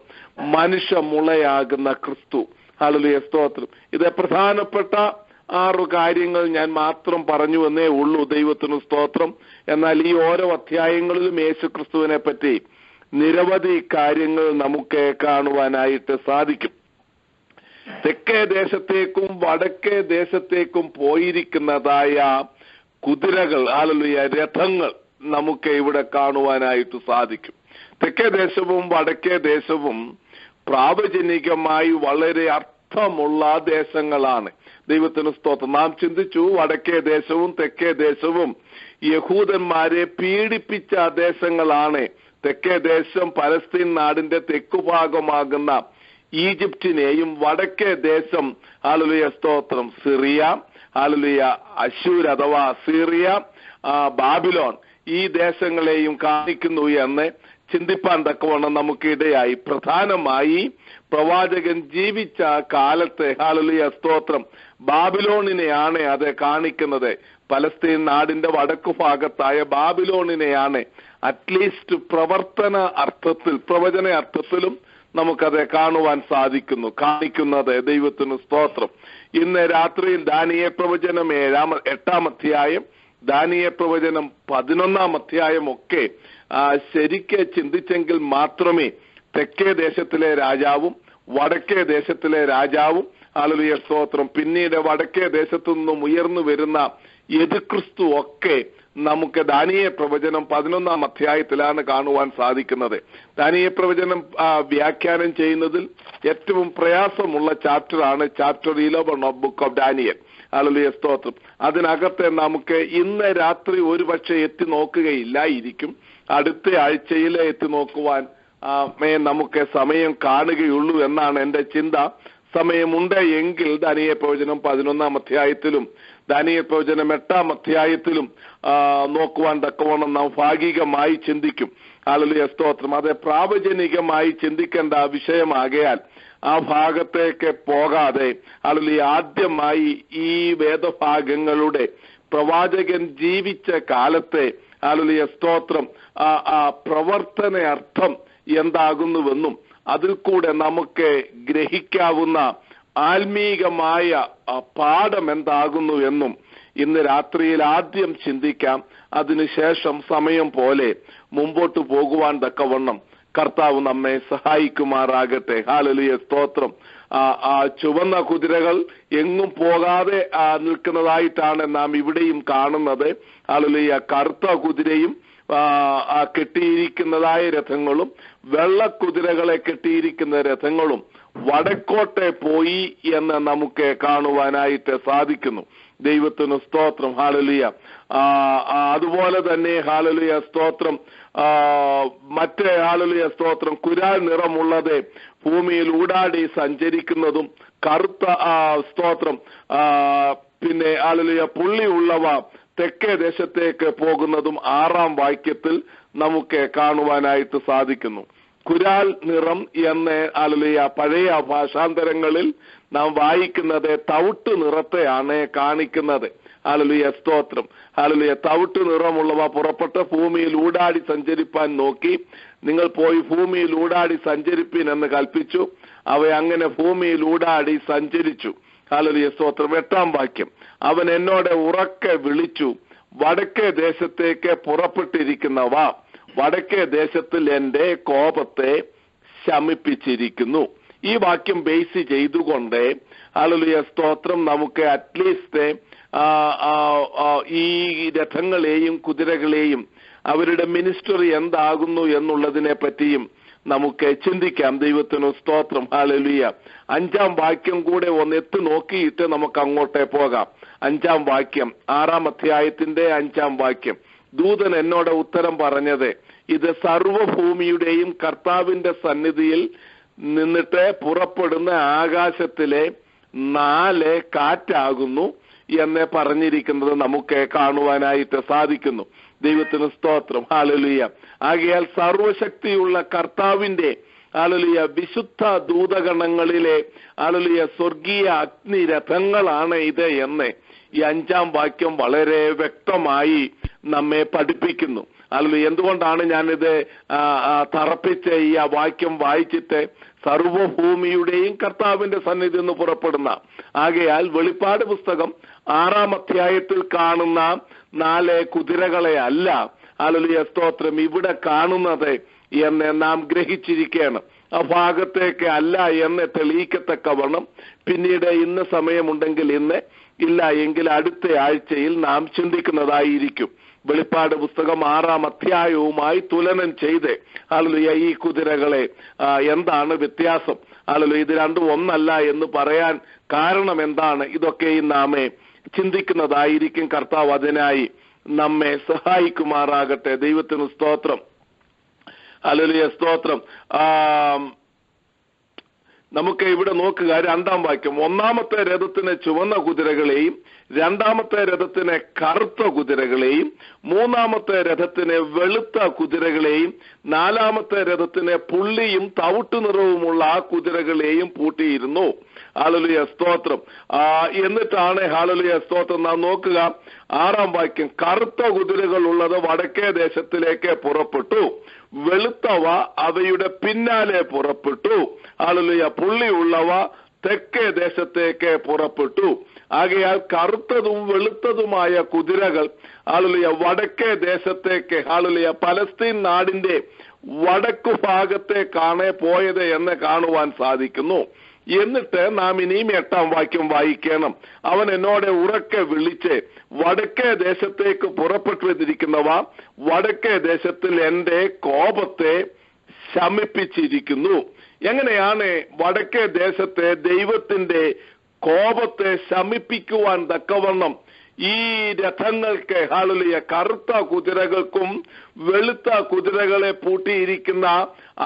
മനുഷ്യ മുളയാകുന്ന ക്രിസ്തു. ഹല്ലേലൂയ സ്തോത്രം. ഇത് പ്രധാനപ്പെട്ട 6 കാര്യങ്ങൾ ഞാൻ മാത്രം പറഞ്ഞു എന്നേ ഉള്ളൂ. ദൈവത്തിന് സ്തോത്രം. എന്നാൽ ഈ ഓരോ അധ്യായങ്ങളിലും യേശു ക്രിസ്തുവിനെ പറ്റി നിരവധി കാര്യങ്ങൾ നമുക്ക് കാണുവാനായിട്ട് സാധിക്കും. തെക്കേ ദേശത്തേക്കും വടക്കേ ദേശത്തേക്കും പോയിരിക്കുന്നതായ കുതിരകൾ, ഹല്ലേലൂയ, രഥങ്ങൾ നമുക്ക് ഇവിടെ കാണുവാനായിട്ട് സാധിക്കും. തെക്കേ ദേശവും വടക്കേ ദേശവും പ്രാവചനികമായി വളരെ അർത്ഥമുള്ള ദേശങ്ങളാണ്. ദൈവത്തിന് സ്തോത്രം. നാം ചിന്തിച്ചു, വടക്കേ ദേശവും തെക്കേ ദേശവും യഹൂദന്മാരെ പീഡിപ്പിച്ച ദേശങ്ങളാണ്. തെക്കേ ദേശം പലസ്തീൻ നാടിന്റെ തെക്കുഭാഗമാകുന്ന ഈജിപ്തിനെയും, വടക്കേ ദേശം, ഹല്ലേലൂയ സ്തോത്രം, സിറിയ, ഹല്ലേലൂയ, അശൂർ അഥവാ സിറിയ, ബാബിലോൺ, ഈ ദേശങ്ങളെയും കാണിക്കുന്നു എന്ന് ചിന്തിപ്പാൻ തക്കവണ്ണം നമുക്കിടയായി. പ്രധാനമായി പ്രവാചകൻ ജീവിച്ച കാലത്തെ, ഹല്ലേലൂയ സ്തോത്രം, ബാബിലോണിനെയാണ് അത് കാണിക്കുന്നത്. പലസ്തീൻ നാടിന്റെ വടക്കു ഭാഗത്തായ ബാബിലോണിനെയാണ് അറ്റ്ലീസ്റ്റ് പ്രവർത്തന അർത്ഥത്തിൽ, പ്രവചന അർത്ഥത്തിലും നമുക്കത് കാണുവാൻ സാധിക്കുന്നു, കാണിക്കുന്നത്. ദൈവത്തിന് സ്തോത്രം. ഇന്ന് രാത്രിയിൽ ദാനിയേൽ പ്രവചനം 8-ാം അധ്യായം, ദാനിയേൽ പ്രവചനം 11-ാം അധ്യായം ഒക്കെ ശരിക്ക് ചിന്തിച്ചെങ്കിൽ മാത്രമേ തെക്കേ ദേശത്തിലെ രാജാവും വടക്കേ ദേശത്തിലെ രാജാവും, ഹല്ലേലൂയ സ്തോത്രം, പിന്നീട് വടക്കേ ദേശത്തു നിന്നും ഉയർന്നു വരുന്ന യേശുക്രിസ്തു ഒക്കെ നമുക്ക് ദാനിയേൽ പ്രവചനം 11-ാം അധ്യായത്തിലാണ് കാണുവാൻ സാധിക്കുന്നത്. ദാനിയേൽ പ്രവചനം വ്യാഖ്യാനം ചെയ്യുന്നതിൽ ഏറ്റവും പ്രയാസമുള്ള ചാപ്റ്ററാണ് chapter 11 of book of Daniel. ഹല്ലേലൂയ സ്തോത്രം. അതിനകത്തെ നമുക്ക് ഇന്ന് രാത്രി ഒരുപക്ഷെ എത്തി നോക്കുകയില്ലായിരിക്കും. അടുത്ത ആഴ്ചയിൽ എത്തി നോക്കുവാൻ നമുക്ക് സമയം കാണുകയുള്ളൂ എന്നാണ് എന്റെ ചിന്ത. സമയമുണ്ട് എങ്കിൽ ദാനിയേൽ പ്രവചനം 11-ാം അധ്യായത്തിലും ദാനിയേൽ പ്രവചനം 8-ാം അധ്യായത്തിലും നോക്കുവാൻ തക്കവണ്ണം നാം ഭാഗികമായി ചിന്തിക്കും. ഹല്ലേലൂയ സ്തോത്രം. അത് പ്രാവചനികമായി ചിന്തിക്കേണ്ട വിഷയമാകയാൽ ആ ഭാഗത്തേക്ക് പോകാതെ, ഹല്ലേലൂയ, ആദ്യമായി ഈ വേദഭാഗങ്ങളുടെ പ്രവാചകൻ ജീവിച്ച കാലത്തെ, ഹല്ലേലൂയ സ്തോത്രം, പ്രവർത്തന അർത്ഥം എന്താകുന്നുവെന്നും അതിൽ കൂടെ നമുക്ക് ഗ്രഹിക്കാവുന്ന ആത്മീകമായ പാഠം എന്താകുന്നു എന്നും ഇന്ന് രാത്രിയിൽ ആദ്യം ചിന്തിക്കാം. അതിനുശേഷം സമയം പോലെ മുമ്പോട്ട് പോകുവാൻ തക്കവണ്ണം കർത്താവ് നമ്മെ സഹായിക്കുമാറാകട്ടെ. ഹല്ലേലൂയ സ്തോത്രം. ചുവന്ന കുതിരകൾ എങ്ങും പോകാതെ നിൽക്കുന്നതായിട്ടാണ് നാം ഇവിടെയും കാണുന്നത്. ഹല്ലേലൂയ, കറുത്ത കുതിരയും കെട്ടിയിരിക്കുന്നതായ രഥങ്ങളും വെള്ളക്കുതിരകളെ കെട്ടിയിരിക്കുന്ന രഥങ്ങളും വടക്കോട്ടെ പോയി എന്ന് നമുക്ക് കാണുവാനായിട്ട് സാധിക്കുന്നു. ദൈവത്തിന് സ്തോത്രം. ഹല്ലേലൂയ. അതുപോലെ തന്നെ ഹല്ലേലൂയ സ്തോത്രം, മറ്റേ ഹല്ലേലൂയ സ്തോത്രം, കുരാൽ നിറമുള്ളത് ഭൂമിയിൽ ഊടാടി സഞ്ചരിക്കുന്നതും, കറുത്ത സ്തോത്രം, പിന്നെ ഹല്ലേലൂയ പുള്ളിയുള്ളവ തെക്കേ ദേശത്തേക്ക് പോകുന്നതും 6-ാം വാക്യത്തിൽ നമുക്ക് കാണുവാനായിട്ട് സാധിക്കുന്നു. കുരാൽ നിറം എന്ന് ഹല്ലേലൂയ പഴയ ഭാഷാന്തരങ്ങളിൽ നാം വായിക്കുന്നത് തവിട്ട് നിറത്തെയാണ് കാണിക്കുന്നത്. ഹല്ലേലൂയ സ്തോത്രം. ഹല്ലേലൂയ, തവിട്ട് നിറമുള്ളവ പുറപ്പെട്ട് ഭൂമിയിൽ ഊടാടി സഞ്ചരിപ്പാൻ നോക്കി. നിങ്ങൾ പോയി ഭൂമിയിൽ ഊടാടി സഞ്ചരിപ്പിൻ എന്ന് കൽപ്പിച്ചു. അവ അങ്ങനെ ഭൂമിയിൽ ഊടാടി സഞ്ചരിച്ചു. ഹല്ലേലൂയ സ്തോത്രം. 8-ാം വാക്യം, അവൻ എന്നോട് ഉറക്കെ വിളിച്ചു, വടക്കേ ദേശത്തേക്ക് പുറപ്പെട്ടിരിക്കുന്നവ വടക്കേ ദേശത്തിൽ എന്റെ കോപത്തെ ശമിപ്പിച്ചിരിക്കുന്നു. ഈ വാക്യം ബേസ് ചെയ്തുകൊണ്ട് ഹല്ലേലൂയ സ്തോത്രം നമുക്ക് അറ്റ്ലീസ്റ്റ് ഈ രഥങ്ങളെയും കുതിരകളെയും അവരുടെ മിനിസ്റ്ററി എന്താകുന്നു എന്നുള്ളതിനെ പറ്റിയും നമുക്ക് ചിന്തിക്കാം. ദൈവത്തിന് സ്തോത്രം. ഹല്ലേലൂയ. 5-ാം വാക്യം കൂടെ ഒന്ന് എത്തി നോക്കിയിട്ട് നമുക്ക് അങ്ങോട്ടേ പോകാം. 5-ാം വാക്യം, 6-ാം അധ്യായത്തിന്റെ 5-ാം വാക്യം, ദൂതൻ എന്നോട് ഉത്തരം പറഞ്ഞത്, ഇത് സർവഭൂമിയുടെയും കർത്താവിന്റെ സന്നിധിയിൽ നിന്നിട്ട് പുറപ്പെടുന്ന ആകാശത്തിലെ 4 കാറ്റാകുന്നു എന്ന് പറഞ്ഞിരിക്കുന്നത് നമുക്ക് കാണുവാനായിട്ട് സാധിക്കുന്നു. ദൈവത്തിന് സ്തോത്രം. ഹല്ലേലൂയ. ആകയാൽ സർവശക്തിയുള്ള കർത്താവിന്റെ ഹല്ലേലൂയ വിശുദ്ധ ദൂതഗണങ്ങളിലെ ഹല്ലേലൂയ സ്വർഗീയ അഗ്നിരഥങ്ങളാണ് ഇത് എന്ന് ഈ 5-ാം വാക്യം വളരെ വ്യക്തമായി നമ്മെ പഠിപ്പിക്കുന്നു. ഹല്ലേലൂയ. എന്തുകൊണ്ടാണ് ഞാനിത് തറപ്പിച്ച് ഈ വാക്യം വായിച്ചിട്ട് സർവഭൂമിയുടെയും കർത്താവിന്റെ സന്നിധി നിന്ന് പുറപ്പെടുന്ന, ആകയാൽ വെളിപ്പാട് പുസ്തകം 6-ാം അധ്യായത്തിൽ കാണുന്ന 4 കുതിരകളെ അല്ല ഹല്ലേലൂയ സ്തോത്രം ഇവിടെ കാണുന്നത്. എന്ന് നാം ഗ്രഹിച്ചിരിക്കുകയാണ്. ആ ഭാഗത്തേക്ക് അല്ല എന്ന് തെളിയിക്കത്തക്കവണ്ണം പിന്നീട് ഇന്ന് സമയമുണ്ടെങ്കിൽ ഇന്ന്, ഇല്ല എങ്കിൽ അടുത്ത ആഴ്ചയിൽ നാം ചിന്തിക്കുന്നതായിരിക്കും. വെളിപ്പാട് പുസ്തകം 6-ാം അധ്യായവുമായി തുലനം ചെയ്ത് ഹല്ലേലൂയ ഈ കുതിരകളെ എന്താണ് വ്യത്യാസം, ഹല്ലേലൂയ ഇത് രണ്ടും ഒന്നല്ല എന്ന് പറയാൻ കാരണം എന്താണ്, ഇതൊക്കെയും നാമേ ചിന്തിക്കുന്നതായിരിക്കും. കർത്താവ് അതിനായി നമ്മെ സഹായിക്കുമാറാകട്ടെ. ദൈവത്തിന് സ്തോത്രം, ഹല്ലേലൂയ സ്തോത്രം. നമുക്ക് ഇവിടെ നോക്കുക, 2-ാം വാക്യം. 1-ാമത്തെ രഥത്തിന് ചുവന്ന കുതിരകളെയും 2-ാമത്തെ രഥത്തിന് കറുത്ത കുതിരകളെയും 3-ാമത്തെ രഥത്തിന് വെളുത്ത കുതിരകളെയും 4-ാമത്തെ രഥത്തിന് പുള്ളിയും തവിട്ടു നിറവുമുള്ള ആ കുതിരകളെയും പൂട്ടിയിരുന്നു. ഹല്ലേലൂയ സ്തോത്രം. എന്നിട്ടാണ് ഹല്ലേലൂയ സ്തോത്രം നാം നോക്കുക 6-ാം വാക്യം. കറുത്ത കുതിരകൾ ഉള്ളത് വടക്കേ ദേശത്തിലേക്ക് പുറപ്പെട്ടു, വെളുത്തവ അവയുടെ പിന്നാലെ പുറപ്പെട്ടു. ഹല്ലേലൂയ പുള്ളിയുള്ളവ തെക്കേ ദേശത്തേക്ക് പുറപ്പെട്ടു. ആകയാൽ കറുത്തതും വെളുത്തതുമായ കുതിരകൾ ഹല്ലേലൂയ വടക്കേ ദേശത്തേക്ക്, ഹല്ലേലൂയ പലസ്തീൻ നാടിന്റെ വടക്കു ഭാഗത്തേക്കാണ് പോയത് എന്ന് കാണുവാൻ സാധിക്കുന്നു. എന്നിട്ട് നാം ഇനിയും 8-ാം വാക്യം വായിക്കണം. അവൻ എന്നോട് ഉറക്കെ വിളിച്ച്, വടക്കേ ദേശത്തേക്ക് പുറപ്പെട്ടു വന്നിരിക്കുന്നവ വടക്കേ ദേശത്തിൽ എന്റെ കോപത്തെ ശമിപ്പിച്ചിരിക്കുന്നു. എങ്ങനെയാണ് വടക്കേ ദേശത്തെ ദൈവത്തിന്റെ കോപത്തെ ശമിപ്പിക്കുവാൻ തക്കവണ്ണം ഈ രഥങ്ങൾക്ക്, ഹല്ലേലൂയ കറുത്ത കുതിരകൾക്കും വെളുത്ത കുതിരകളെ പൂട്ടിയിരിക്കുന്ന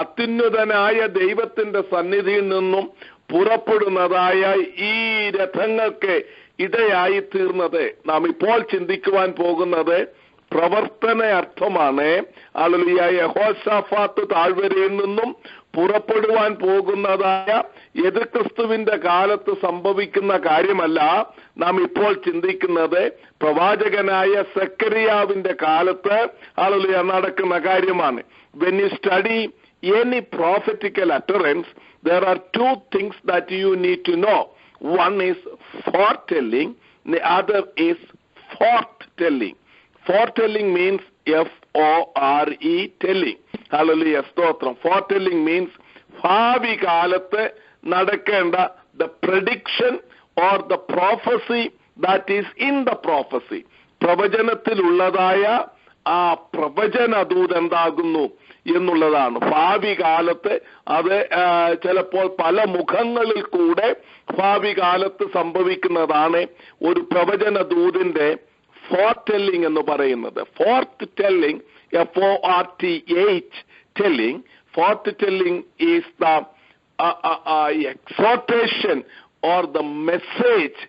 അത്യുന്നതനായ ദൈവത്തിന്റെ സന്നിധിയിൽ നിന്നും പുറപ്പെടുന്നതായ ഈ രഥങ്ങൾക്ക് ഇടയായി തീർന്നത്? നാം ഇപ്പോൾ ചിന്തിക്കുവാൻ പോകുന്നത് പ്രവർത്തന അർത്ഥമാണ്. ഹല്ലേലൂയ യഹോശാഫാത്ത് താഴ്വരയിൽ നിന്നും പുറപ്പെടുവാൻ പോകുന്നതായ യെഹൂദക്രിസ്തുവിന്റെ കാലത്ത് സംഭവിക്കുന്ന കാര്യമല്ല നാം ഇപ്പോൾ ചിന്തിക്കുന്നത്. പ്രവാചകനായ സെക്കറിയാവിന്റെ കാലത്ത് ഹല്ലേലൂയ നടക്കുന്ന കാര്യമാണ്. When you study any prophetical utterance, there are two things that you need to know. One is foretelling, the other is forthtelling. Foretelling means F-O-R-E telling. Hallelujah, stotram. Foretelling means ഭാവി കാലത്ത് നടക്കേണ്ട the prediction or the prophecy that is in the prophecy. പ്രവചനത്തിലുള്ളതായ ആ പ്രവചനദൂത് എന്താകുന്നു എന്നുള്ളതാണ്. ഭാവി കാലത്ത് അത് ചിലപ്പോൾ പല മുഖങ്ങളിൽ കൂടെ ഭാവി കാലത്ത് സംഭവിക്കുന്നതാണ് ഒരു പ്രവചന ദൂതിന്റെ ഫോർടെല്ലിംഗ് എന്ന് പറയുന്നത്. Fourth telling, F-O-R-T-H telling, forthtelling is the exhortation or the message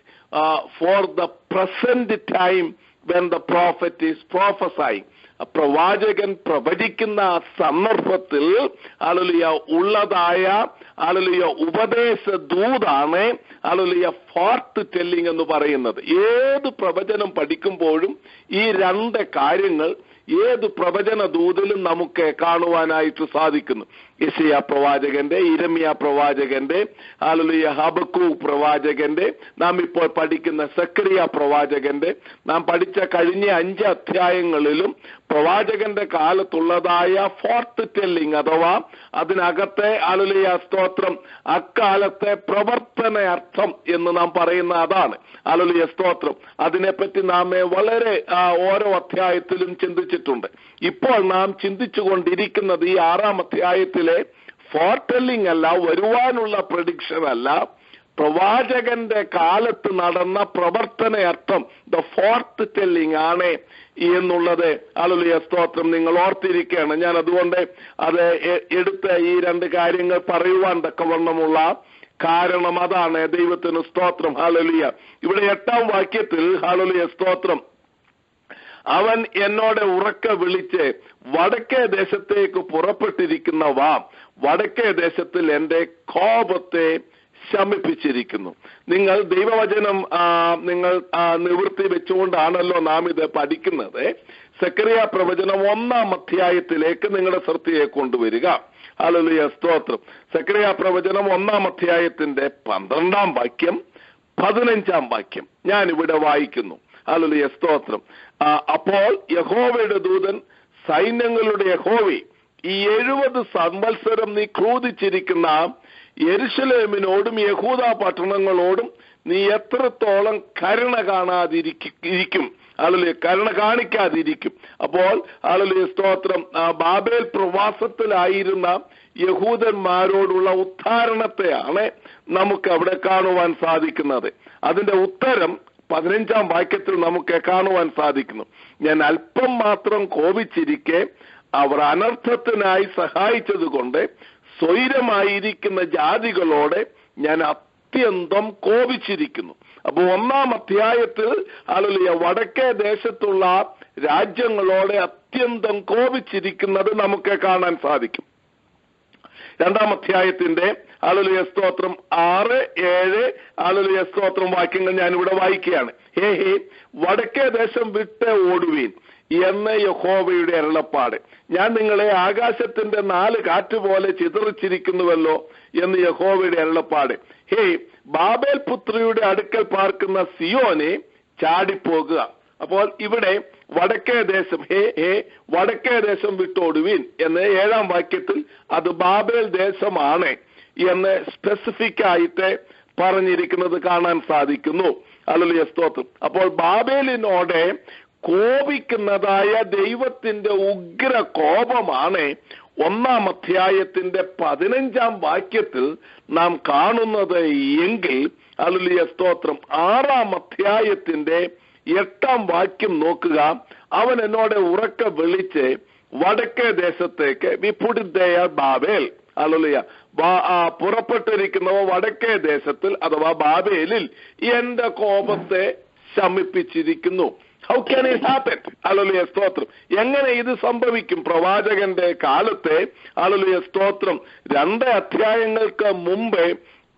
for the present time when the prophet is prophesying. പ്രവാചകൻ പ്രവചിക്കുന്ന സന്ദർഭത്തിൽ ഹല്ലേലൂയ ഉള്ളതായ ഹല്ലേലൂയ ഉപദേശ ദൂതാണ് ഹല്ലേലൂയ ഫോർത്ത് ടെല്ലിംഗ് എന്ന് പറയുന്നത്. ഏത് പ്രവചനം പഠിക്കുമ്പോഴും ഈ രണ്ട് കാര്യങ്ങൾ ഏത് പ്രവചന ദൂതിലും നമുക്ക് കാണുവാനായിട്ട് സാധിക്കുന്നു. യെശയ്യാ പ്രവാചകന്റെ, യിരെമ്യാ പ്രവാചകന്റെ, ഹല്ലേലൂയ ഹബക്കൂക്ക് പ്രവാചകന്റെ, നാം ഇപ്പോൾ പഠിക്കുന്ന സെക്കറിയ പ്രവാചകന്റെ, നാം പഠിച്ച കഴിഞ്ഞ 5 അധ്യായങ്ങളിലും പ്രവാചകന്റെ കാലത്തുള്ളതായ ഫോർത്ത് ടെല്ലിംഗ് അഥവാ അതിനകത്തെ ഹല്ലേലൂയ സ്തോത്രം അക്കാലത്തെ പ്രവർത്തന അർത്ഥം എന്ന് നാം പറയുന്ന അതാണ്. ഹല്ലേലൂയ സ്തോത്രം. അതിനെപ്പറ്റി നാം വളരെ ഓരോ അധ്യായത്തിലും ചിന്തിച്ചിട്ടുണ്ട്. ഇപ്പോൾ നാം ചിന്തിച്ചു കൊണ്ടിരിക്കുന്നത് ഈ 6-ാം അധ്യായത്തിലെ ഫോർടെല്ലിംഗ് അല്ല, വരുവാനുള്ള പ്രഡിക്ഷൻ അല്ല, പ്രവാചകന്റെ കാലത്ത് നടന്ന പ്രവർത്തന അർത്ഥം ദ ഫോർത്ത് ടെല്ലിംഗ് ആണ് എന്നുള്ളത് ഹല്ലേലൂയ സ്തോത്രം നിങ്ങൾ ഓർത്തിരിക്കുകയാണ്. ഞാൻ അതുകൊണ്ട് അത് എടുത്ത് ഈ 2 കാര്യങ്ങൾ പറയുവാൻ തക്കവണ്ണമുള്ള കാരണം അതാണ്. ദൈവത്തിന് സ്തോത്രം. ഹല്ലേലൂയ. ഇവിടെ 8-ാം വാക്യത്തിൽ ഹല്ലേലൂയ സ്തോത്രം, അവൻ എന്നോട് ഉറക്കെ വിളിച്ച് വടക്കേ ദേശത്തേക്ക് പുറപ്പെട്ടിരിക്കുന്നവ വടക്കേ ദേശത്തിൽ എന്റെ കോപത്തെ ശമിപ്പിച്ചിരിക്കുന്നു. നിങ്ങൾ ദൈവവചനം നിങ്ങൾ നിവൃത്തി വെച്ചുകൊണ്ടാണല്ലോ നാം ഇത് പഠിക്കുന്നത്. സെക്കറിയ പ്രവചനം 1-ാം അധ്യായത്തിലേക്ക് നിങ്ങളുടെ ശ്രദ്ധയെ കൊണ്ടുവരിക. ഹല്ലേലൂയ സ്തോത്രം. സെക്കറിയ പ്രവചനം 1-ാം അധ്യായത്തിന്റെ 12-ാം വാക്യം 15-ാം വാക്യം ഞാൻ ഇവിടെ വായിക്കുന്നു. ഹല്ലേലൂയ സ്തോത്രം. അപ്പോൾ യഹോവയുടെ ദൂതൻ, സൈന്യങ്ങളുടെ യഹോവേ, ഈ 70 സംവത്സരം നീ ക്രൂദിച്ചിരിക്കുന്ന യെരുശലേമിനോടും യഹൂദ പട്ടണങ്ങളോടും നീ എത്രത്തോളം കരുണ കാണാതിരിക്കും, ആളുകളെ കരുണ കാണിക്കാതിരിക്കും. അപ്പോൾ ആളുകളെ സ്തോത്രം, ബാബേൽ പ്രവാസത്തിലായിരുന്ന യഹൂദന്മാരോടുള്ള ഉദ്ധാരണത്തെയാണ് നമുക്ക് അവിടെ കാണുവാൻ സാധിക്കുന്നത്. അതിന്റെ ഉത്തരം 15-ാം വാക്യത്തിൽ നമുക്ക് കാണുവാൻ സാധിക്കുന്നു. ഞാൻ അല്പം മാത്രം കോപിച്ചിരിക്കെ അവർ അനർത്ഥത്തിനായി സഹായിച്ചത് കൊണ്ട് സ്വൈരമായിരിക്കുന്ന ജാതികളോടെ ഞാൻ അത്യന്തം കോപിച്ചിരിക്കുന്നു. അപ്പൊ 1-ാം അധ്യായത്തിൽ ആളുകളെ വടക്കേ ദേശത്തുള്ള രാജ്യങ്ങളോടെ അത്യന്തം കോപിച്ചിരിക്കുന്നത് നമുക്ക് കാണാൻ സാധിക്കും. 2-ാം അധ്യായത്തിന്റെ ഹല്ലേലൂയ സ്തോത്രം 6, 7 ഹല്ലേലൂയ സ്തോത്രം വാക്യങ്ങൾ ഞാനിവിടെ വായിക്കുകയാണ്. ഹേ വടക്കേ ദേശം വിട്ട് ഓടുവീൻ എന്ന യഹോവയുടെ അരുളപ്പാട്, ഞാൻ നിങ്ങളെ ആകാശത്തിന്റെ 4 കാറ്റ് പോലെ ചിതറിച്ചിരിക്കുന്നുവല്ലോ എന്ന് യഹോവയുടെ അരുളപ്പാട്. ഹേ ബാബേൽ പുത്രിയുടെ അടുക്കൽ പാർക്കുന്ന സിയോനെ ചാടിപ്പോകുക. അപ്പോൾ ഇവിടെ വടക്കേ ദേശം, വടക്കേ ദേശം വിട്ടോടുവീൻ എന്ന് 7-ാം വാക്യത്തിൽ അത് ബാബേൽ ദേശമാണ് എന്ന് സ്പെസിഫിക് ആയിട്ട് പറഞ്ഞിരിക്കുന്നത് കാണാൻ സാധിക്കുന്നു. ഹല്ലേലൂയ സ്തോത്രം. അപ്പോൾ ബാബേലിനോടെ കോപിക്കുന്നതായ ദൈവത്തിന്റെ ഉഗ്ര കോപമാണ് 1-ാം അധ്യായത്തിന്റെ 15-ാം വാക്യത്തിൽ നാം കാണുന്നത് എങ്കിൽ, ഹല്ലേലൂയ സ്തോത്രം, 6-ാം അധ്യായത്തിന്റെ 8-ാം വാക്യം നോക്കുക. അവൻ എന്നോട് ഉറക്കെ വിളിച്ച് വടക്കേ ദേശത്തേക്ക് വിപുടിതയ ബാബേൽ, ഹല്ലേലൂയ, പുറപ്പെട്ടിരിക്കുന്നവ വടക്കേ ദേശത്തിൽ അഥവാ ബാബേലിൽ എന്റെ കോപത്തെ ശമിപ്പിച്ചിരിക്കുന്നു. How can it happen? ഹല്ലേലൂയ സ്തോത്രം. എങ്ങനെ ഇത് സംഭവിക്കും? പ്രവാചകന്റെ കാലത്തെ ഹല്ലേലൂയ സ്തോത്രം 2 അധ്യായങ്ങൾക്ക് മുമ്പേ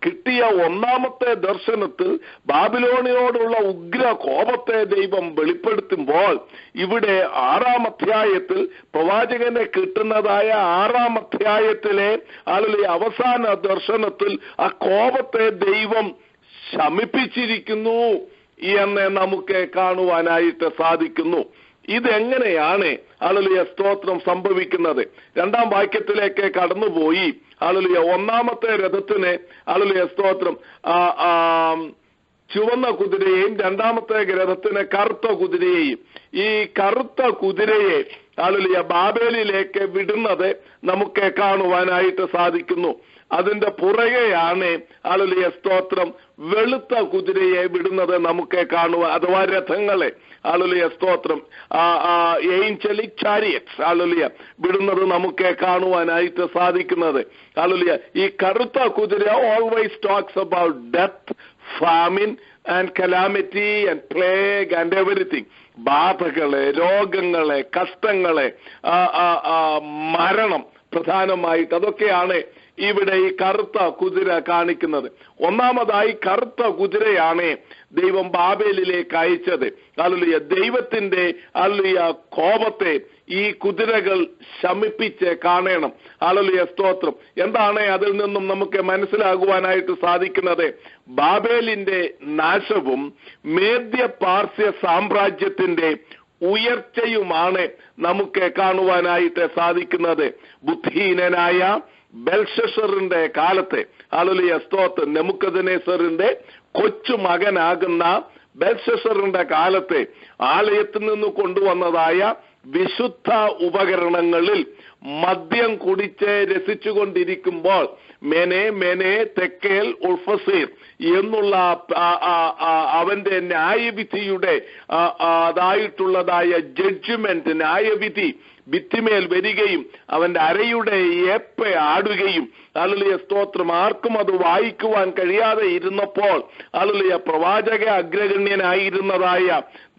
കിട്ടിയ 1-ാമത്തെ ദർശനത്തിൽ ബാബിലോണിനോടുള്ള ഉഗ്ര കോപത്തെ ദൈവം വെളിപ്പെടുത്തുമ്പോൾ, ഇവിടെ 6-ാം അധ്യായത്തിൽ പ്രവാചകനെ കിട്ടുന്നതായ 6-ാം അധ്യായത്തിലെ ഹല്ലേലൂയ അവസാന ദർശനത്തിൽ ആ കോപത്തെ ദൈവം ശമിപ്പിച്ചിരിക്കുന്നു എന്ന് നമുക്ക് കാണുവാനായിട്ട് സാധിക്കുന്നു. ഇതെങ്ങനെയാണ് ഹല്ലേലൂയ സ്തോത്രം സംഭവിക്കുന്നത്? 2-ാം വാക്യത്തിലേക്ക് കടന്നുപോയി. ഹല്ലേലൂയ 1-ാമത്തെ രഥത്തിന് ഹല്ലേലൂയ സ്തോത്രം ചുവന്ന കുതിരയെയും 2-ാമത്തെ രഥത്തിന് കറുത്ത കുതിരയെയും, ഈ കറുത്ത കുതിരയെ ഹല്ലേലൂയ ബാബേലിലേക്ക് വിടുന്നത് നമുക്ക് കാണുവാനായിട്ട് സാധിക്കുന്നു. അതിന്റെ പുറകെയാണ് ഹല്ലേലൂയ സ്തോത്രം വെളുത്ത കുതിരയെ വിടുന്നത് നമുക്ക് കാണുവാൻ, അഥവാ രഥങ്ങളെ ഹല്ലേലൂയ സ്തോത്രം ഏഞ്ചലിക് ചാരിയറ്റ്സ് ഹല്ലേലൂയ വിടുന്നത് നമുക്ക് കാണുവാനായിട്ട് സാധിക്കുന്നത്. ഹല്ലേലൂയ ഈ കറുത്ത കുതിര always talks about death, famine and calamity and plague and everything. ബാധകളെ, രോഗങ്ങളെ, കഷ്ടങ്ങളെ, മരണം പ്രധാനമായിട്ട് അതൊക്കെയാണ് ഇവിടെ ഈ കറുത്ത കുതിര കാണിക്കുന്നത്. 1-ാമതായി കറുത്ത കുതിരയാണ് ദൈവം ബാബേലിലേക്ക് അയച്ചത്. ഹല്ലേലൂയ ദൈവത്തിന്റെ ഹല്ലേലൂയ കോപത്തെ ഈ കുതിരകൾ ശമിപ്പിച്ച് കാണണം. ഹല്ലേലൂയ സ്തോത്രം. എന്താണ് അതിൽ നിന്നും നമുക്ക് മനസ്സിലാകുവാനായിട്ട് സാധിക്കുന്നത്? ബാബേലിന്റെ നാശവും മേദ്യ പാർസ്യ സാമ്രാജ്യത്തിന്റെ ഉയർച്ചയുമാണ് നമുക്ക് കാണുവാനായിട്ട് സാധിക്കുന്നത്. ബുദ്ധിഹീനനായ ബെൽഷസറിന്റെ കാലത്തെ ഹല്ലേലൂയ സ്തോത്രം, നെബൂഖദ്നേസറിന്റെ കൊച്ചു മകനാകുന്ന ബെൽഷസറിന്റെ കാലത്തെ ആലയത്തിൽ നിന്ന് കൊണ്ടുവന്നതായ വിശുദ്ധ ഉപകരണങ്ങളിൽ മദ്യം കുടിച്ച് രസിച്ചുകൊണ്ടിരിക്കുമ്പോൾ മെനെ മെനെ തെക്കേൽ ഉൾഫസീർ എന്നുള്ള അവന്റെ ന്യായവിധിയുടെ അതായിട്ടുള്ളതായ ജഡ്ജ്മെന്റ്, ന്യായവിധി ഭിത്തിമേൽ വരികയും അവന്റെ അരയുടെ ഏപ്പ ആടുകയും ഹല്ലേലൂയ സ്തോത്രം ആർക്കും അത് വായിക്കുവാൻ കഴിയാതെ ഇരുന്നപ്പോൾ ഹല്ലേലൂയ പ്രവാചക അഗ്രഗണ്യനായിരുന്നതായ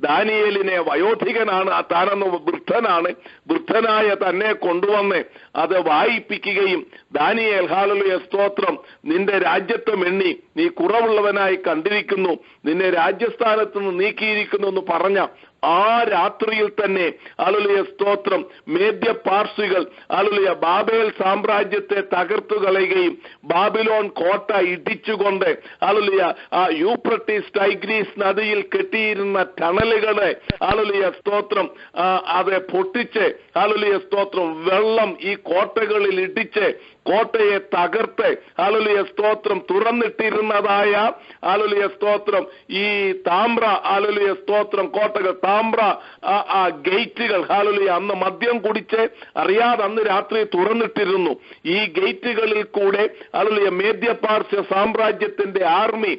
ദാനിയേലിനെ, വയോധികനാണ് താനെന്ന് വൃദ്ധനാണ്, വൃദ്ധനായ തന്നെ കൊണ്ടുവന്ന് അത് വായിപ്പിക്കുകയും ദാനിയേൽ ഹല്ലേലൂയ സ്തോത്രം നിന്റെ രാജ്യത്വം എണ്ണി നീ കുറവുള്ളവനായി കണ്ടിരിക്കുന്നു, നിന്നെ രാജ്യസ്ഥാനത്ത് നിന്ന് നീക്കിയിരിക്കുന്നു എന്ന് പറഞ്ഞ ആ രാത്രിയിൽ തന്നെ ഹല്ലേലൂയ സ്തോത്രം മേദ്യ പാർസികൾ ഹല്ലേലൂയ ബാബേൽ സാമ്രാജ്യത്തെ തകർത്തു കളയുകയും ബാബിലോൺ കോട്ട ഇടിച്ചുകൊണ്ട് ഹല്ലേലൂയ ആ യൂഫ്രട്ടീസ് ടൈഗ്രീസ് നദിയിൽ കെട്ടിയിരുന്ന ടണലുകളെ ഹല്ലേലൂയ സ്തോത്രം അത് പൊട്ടിച്ച് ഹല്ലേലൂയ സ്തോത്രം വെള്ളം ഈ കോട്ടകളിൽ ഇടിച്ച് കോട്ടയെ തകർത്ത് ഹല്ലേലൂയ സ്തോത്രം തുറന്നിട്ടിരുന്നതായ ഹല്ലേലൂയ സ്തോത്രം ഈ താമ്ര ഹല്ലേലൂയ സ്തോത്രം കോട്ടകൾ താമ്ര ഗേറ്റുകൾ ഹല്ലേലൂയ അന്ന് മദ്യം കുടിച്ച് അറിയാതെ അന്ന് രാത്രി തുറന്നിട്ടിരുന്നു. ഈ ഗേറ്റുകളിൽ കൂടെ ഹല്ലേലൂയ മേദ്യ പാർശ്യ സാമ്രാജ്യത്തിന്റെ ആർമി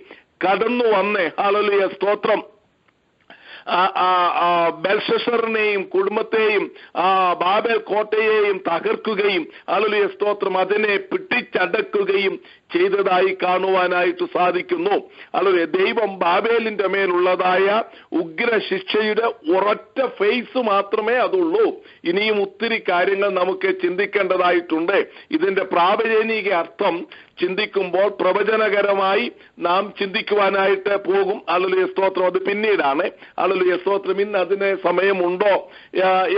കടന്നു വന്ന് ഹല്ലേലൂയ സ്തോത്രം ബെൽഷസറിനെയും കുടുംബത്തെയും ബാബേൽ കോട്ടയെയും തകർക്കുകയും ഹല്ലേലൂയ സ്തോത്രം അതിനെ പിടിച്ചടക്കുകയും ചെയ്തതായി കാണുവാനായിട്ട് സാധിക്കുന്നു. ഹല്ലേലൂയ ദൈവം ബാബേലിന്റെ മേലുള്ളതായ ഉഗ്രശിക്ഷയുടെ ഒരൊറ്റ ഫേസ് മാത്രമേ അതുള്ളൂ. ഇനിയും ഒത്തിരി കാര്യങ്ങൾ നമുക്ക് ചിന്തിക്കേണ്ടതായിട്ടുണ്ട്. ഇതിന്റെ പ്രാവചനിക അർത്ഥം ചിന്തിക്കുമ്പോൾ പ്രവചനകരമായി നാം ചിന്തിക്കുവാനായിട്ട് പോകും. ഹല്ലേലൂയ സ്തോത്രം അത് പിന്നീടാണ്. ഹല്ലേലൂയ സ്തോത്രം ഇന്ന് അതിന് സമയമുണ്ടോ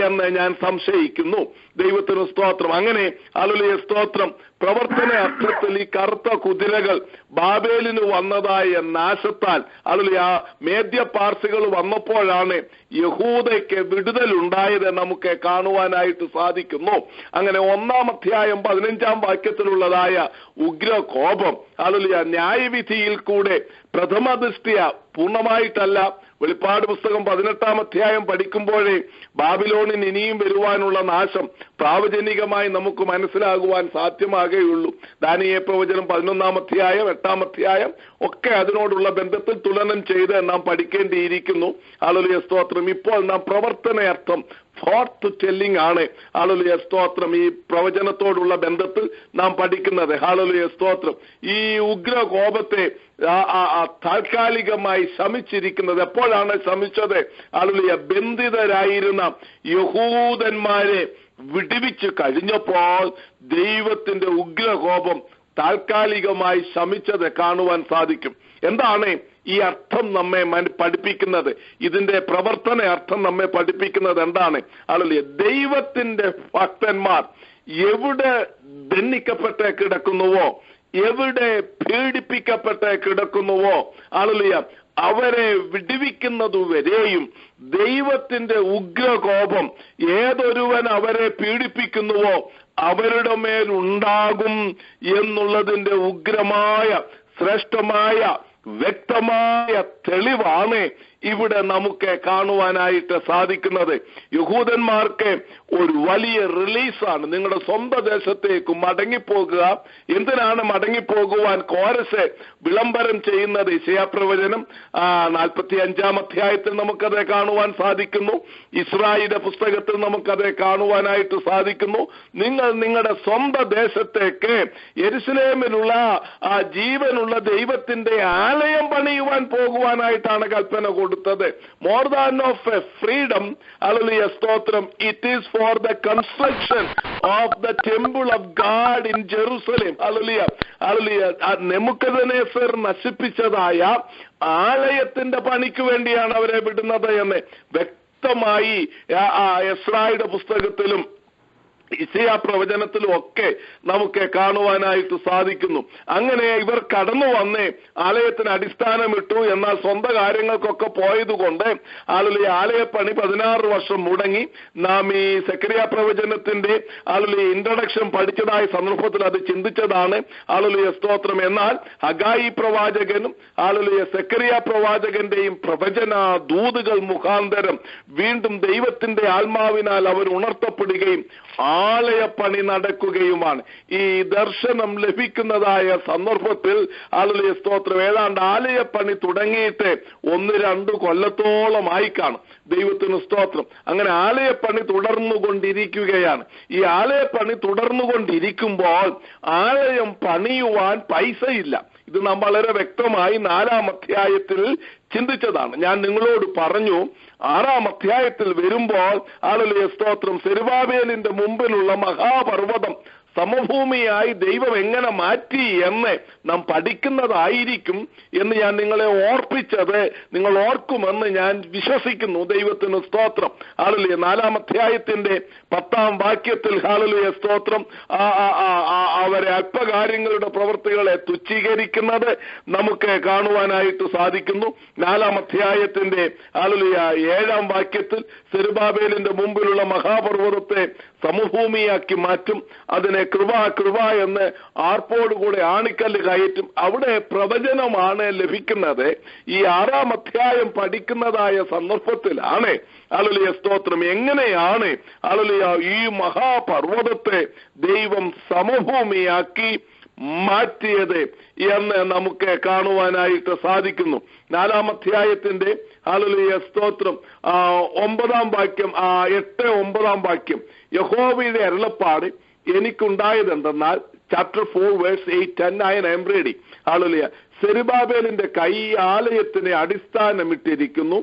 എന്ന് ഞാൻ സംശയിക്കുന്നു. ദൈവത്തിന് സ്തോത്രം. അങ്ങനെ ഹല്ലേലൂയ സ്തോത്രം പ്രവർത്തന അർത്ഥത്തിൽ ഈ കറുത്ത കുതിരകൾ ബാബേലിന് വന്നതായ നാശത്താൽ ഹല്ലേലൂയ മേദ്യ പാർസികൾ വന്നപ്പോഴാണ് യഹൂദയ്ക്ക് വിടുതലുണ്ടായത് നമുക്ക് കാണുവാനായിട്ട് സാധിക്കുന്നു. അങ്ങനെ 1-ാം അധ്യായം 15-ാം വാക്യത്തിലുള്ളതായ ഉഗ്രകോപം ഹല്ലേലൂയ ന്യായവിധിയിൽ കൂടെ പ്രഥമ ദൃഷ്ടിയ പൂർണ്ണമായിട്ടല്ല. വെളിപ്പാട് പുസ്തകം 18-ാം അധ്യായം പഠിക്കുമ്പോഴേ ബാബിലോണിന് ഇനിയും വരുവാനുള്ള നാശം പ്രാവചനികമായി നമുക്ക് മനസ്സിലാകുവാൻ സാധ്യമാകുകയുള്ളൂ. ദാനിയേൽ പ്രവചനം 11-ാം അധ്യായം 8-ാം അധ്യായം ഒക്കെ അതിനോടുള്ള ബന്ധത്തിൽ തുലനം ചെയ്ത് നാം പഠിക്കേണ്ടിയിരിക്കുന്നു. ഹല്ലേലൂയ സ്തോത്രം. ഇപ്പോൾ നാം പ്രവർത്തനാർത്ഥം ഫോർത്ത് ടെല്ലിംഗ് ആണ് ഹല്ലേലൂയ സ്തോത്രം ഈ പ്രവചനത്തോടുള്ള ബന്ധത്തിൽ നാം പഠിക്കുന്നത്. ഹല്ലേലൂയ സ്തോത്രം. ഈ ഉഗ്രകോപത്തെ താൽക്കാലികമായി ശമിച്ചിരിക്കുന്നത് എപ്പോഴാണ് ശമിച്ചത്? ഹല്ലേലൂയ ബന്ധിതരായിരുന്ന യഹൂദന്മാരെ വിടുവിച്ച് കഴിഞ്ഞപ്പോൾ ദൈവത്തിന്റെ ഉഗ്രകോപം താൽക്കാലികമായി ശമിച്ചത് കാണുവാൻ സാധിക്കും. എന്താണ് ഈ അർത്ഥം നമ്മെ പഠിപ്പിക്കുന്നത്? ഇതിന്റെ പ്രവർത്തന അർത്ഥം നമ്മെ പഠിപ്പിക്കുന്നത് എന്താണ്? ഹല്ലേലൂയ ദൈവത്തിന്റെ ഭക്തന്മാർ എവിടെ ദണ്ഡിക്കപ്പെട്ട് കിടക്കുന്നുവോ, എവിടെ പീഡിപ്പിക്കപ്പെട്ട് കിടക്കുന്നുവോ ഹല്ലേലൂയ അവരെ വിടുവിക്കുന്നതുവരെയും ദൈവത്തിന്റെ ഉഗ്രകോപം ഏതൊരുവൻ അവരെ പീഡിപ്പിക്കുന്നുവോ അവരുടെ മേലുണ്ടാകും എന്നുള്ളതിന്റെ ഉഗ്രമായ ശ്രേഷ്ഠമായ വ്യക്തമായ തെളിവാണ് ഇവിടെ നമുക്ക് കാണുവാനായിട്ട് സാധിക്കുന്നത്. യഹൂദന്മാർക്ക് ഒരു വലിയ റിലീസാണ്. നിങ്ങളുടെ സ്വന്തം ദേശത്തേക്ക് മടങ്ങിപ്പോകുക. എന്തിനാണ് മടങ്ങിപ്പോകുവാൻ കോരസ് വിളംബരം ചെയ്യുന്നത്? യെശയ്യാ പ്രവചനം 45-ാം അധ്യായത്തിൽ നമുക്കത് കാണുവാൻ സാധിക്കുന്നു. ഇസ്രായേലിന്റെ പുസ്തകത്തിൽ നമുക്കത് കാണുവാനായിട്ട് സാധിക്കുന്നു. നിങ്ങൾ നിങ്ങളുടെ സ്വന്തം ദേശത്തേക്ക് യെരുശലേമിലുള്ള ആ ജീവനുള്ള ദൈവത്തിന്റെ ആലയം പണിയുവാൻ പോകുവാനായിട്ടാണ് കൽപ്പന കൊടുത്തത്. More than of a freedom, hallelujah, stotram, it is for the construction of the temple of God in Jerusalem. Hallelujah, hallelujah. Nebuchadnezzar നശിപ്പിച്ചതായ ആലയത്തിന്റെ പണിക്ക് വേണ്ടിയാണ് അവരെ വിടുന്നത് എന്ന് വ്യക്തമായി എസ്രായുടെ പുസ്തകത്തിലും യെശയ്യാ പ്രവചനത്തിലും ഒക്കെ നമുക്ക് കാണുവാനായിട്ട് സാധിക്കുന്നു. അങ്ങനെ ഇവർ കടന്നു വന്ന് ആലയത്തിന് അടിസ്ഥാനമിട്ടു. എന്നാൽ സ്വന്തം കാര്യങ്ങൾക്കൊക്കെ പോയതുകൊണ്ട് ഹല്ലേലൂയ ആലയപ്പണി 16 വർഷം മുടങ്ങി. നാം ഈ സെക്കറിയ പ്രവചനത്തിന്റെ ഹല്ലേലൂയ ഇൻട്രൊഡക്ഷൻ പഠിച്ചതായ സന്ദർഭത്തിൽ അത് ചിന്തിച്ചതാണ്. ഹല്ലേലൂയ സ്തോത്രം. എന്നാൽ ഹഗായി പ്രവാചകനും ഹല്ലേലൂയ സെക്കറിയ പ്രവാചകന്റെയും പ്രവചന ദൂതുകൾ മുഖാന്തരം വീണ്ടും ദൈവത്തിന്റെ ആത്മാവിനാൽ അവർ ഉണർത്തപ്പെടുകയും ആലയപ്പണി നടക്കുകയുമാണ്. ഈ ദർശനം ലഭിക്കുന്നതായ സന്ദർഭത്തിൽ ഹല്ലേലൂയ സ്തോത്രം ഏതാണ്ട് ആലയപ്പണി തുടങ്ങിയിട്ട് 1-2 കൊല്ലത്തോളമായി കാണും. ദൈവത്തിന് സ്തോത്രം. അങ്ങനെ ആലയപ്പണി തുടർന്നുകൊണ്ടിരിക്കുകയാണ്. ഈ ആലയപ്പണി തുടർന്നുകൊണ്ടിരിക്കുമ്പോൾ ആലയം പണിയുവാൻ പൈസയില്ല. ഇത് നാം വളരെ വ്യക്തമായി 4-ാം അധ്യായത്തിൽ ചിന്തിച്ചതാണ്. ഞാൻ നിങ്ങളോട് പറഞ്ഞു 6-ാം അധ്യായത്തിൽ വരുമ്പോൾ ഹല്ലേലൂയ സ്തോത്രം സെരുബാബേലിന്റെ മുമ്പിലുള്ള മഹാപർവ്വതം സമഭൂമിയായി ദൈവം എങ്ങനെ മാറ്റി എന്ന് നാം പഠിക്കുന്നതായിരിക്കും എന്ന് ഞാൻ നിങ്ങളെ ഓർപ്പിച്ചത് നിങ്ങൾ ഓർക്കുമെന്ന് ഞാൻ വിശ്വസിക്കുന്നു. ദൈവത്തിന് സ്തോത്രം. ഹല്ലേലൂയ. 4-ാം അധ്യായത്തിന്റെ 10-ാം വാക്യത്തിൽ ഹല്ലേലൂയ സ്തോത്രം അവരെ അല്പകാര്യങ്ങളുടെ പ്രവൃത്തികളെ തുച്ഛീകരിക്കുന്നത് നമുക്ക് കാണുവാനായിട്ട് സാധിക്കുന്നു. 4-ാം അധ്യായത്തിന്റെ ഹല്ലേലൂയ 7-ാം വാക്യത്തിൽ സെരുബാബേലിന്റെ മുമ്പിലുള്ള മഹാപർവ്വതത്തെ സമഭൂമിയാക്കി മാറ്റും, അതിനെ കൃപ എന്ന് ആർപ്പോടുകൂടെ ആണിക്കല്ല് കയറ്റും. അവിടെ പ്രവചനമാണ് ലഭിക്കുന്നത്. ഈ 6-ാം അധ്യായം പഠിക്കുന്നതായ സന്ദർഭത്തിലാണ് ഹല്ലേലൂയ സ്തോത്രം എങ്ങനെയാണ് ഹല്ലേലൂയ ഈ മഹാപർവ്വതത്തെ ദൈവം സമഭൂമിയാക്കി മാറ്റിയത് എന്ന് നമുക്ക് കാണുവാനായിട്ട് സാധിക്കുന്നു. 4-ാം അധ്യായത്തിന്റെ ഹല്ലേലൂയ സ്തോത്രം 9-ാം വാക്യം 8-9 വാക്യം യഹോവയുടെ അരുളപ്പാട് എനിക്കുണ്ടായതെന്തെന്നാൽ chapter 4 verse 8-9 I am ready. ഹല്ലേലൂയ. സെരുബാബേലിന്റെ കൈ ആലയത്തിനെ അടിസ്ഥാനമിട്ടിരിക്കുന്നു,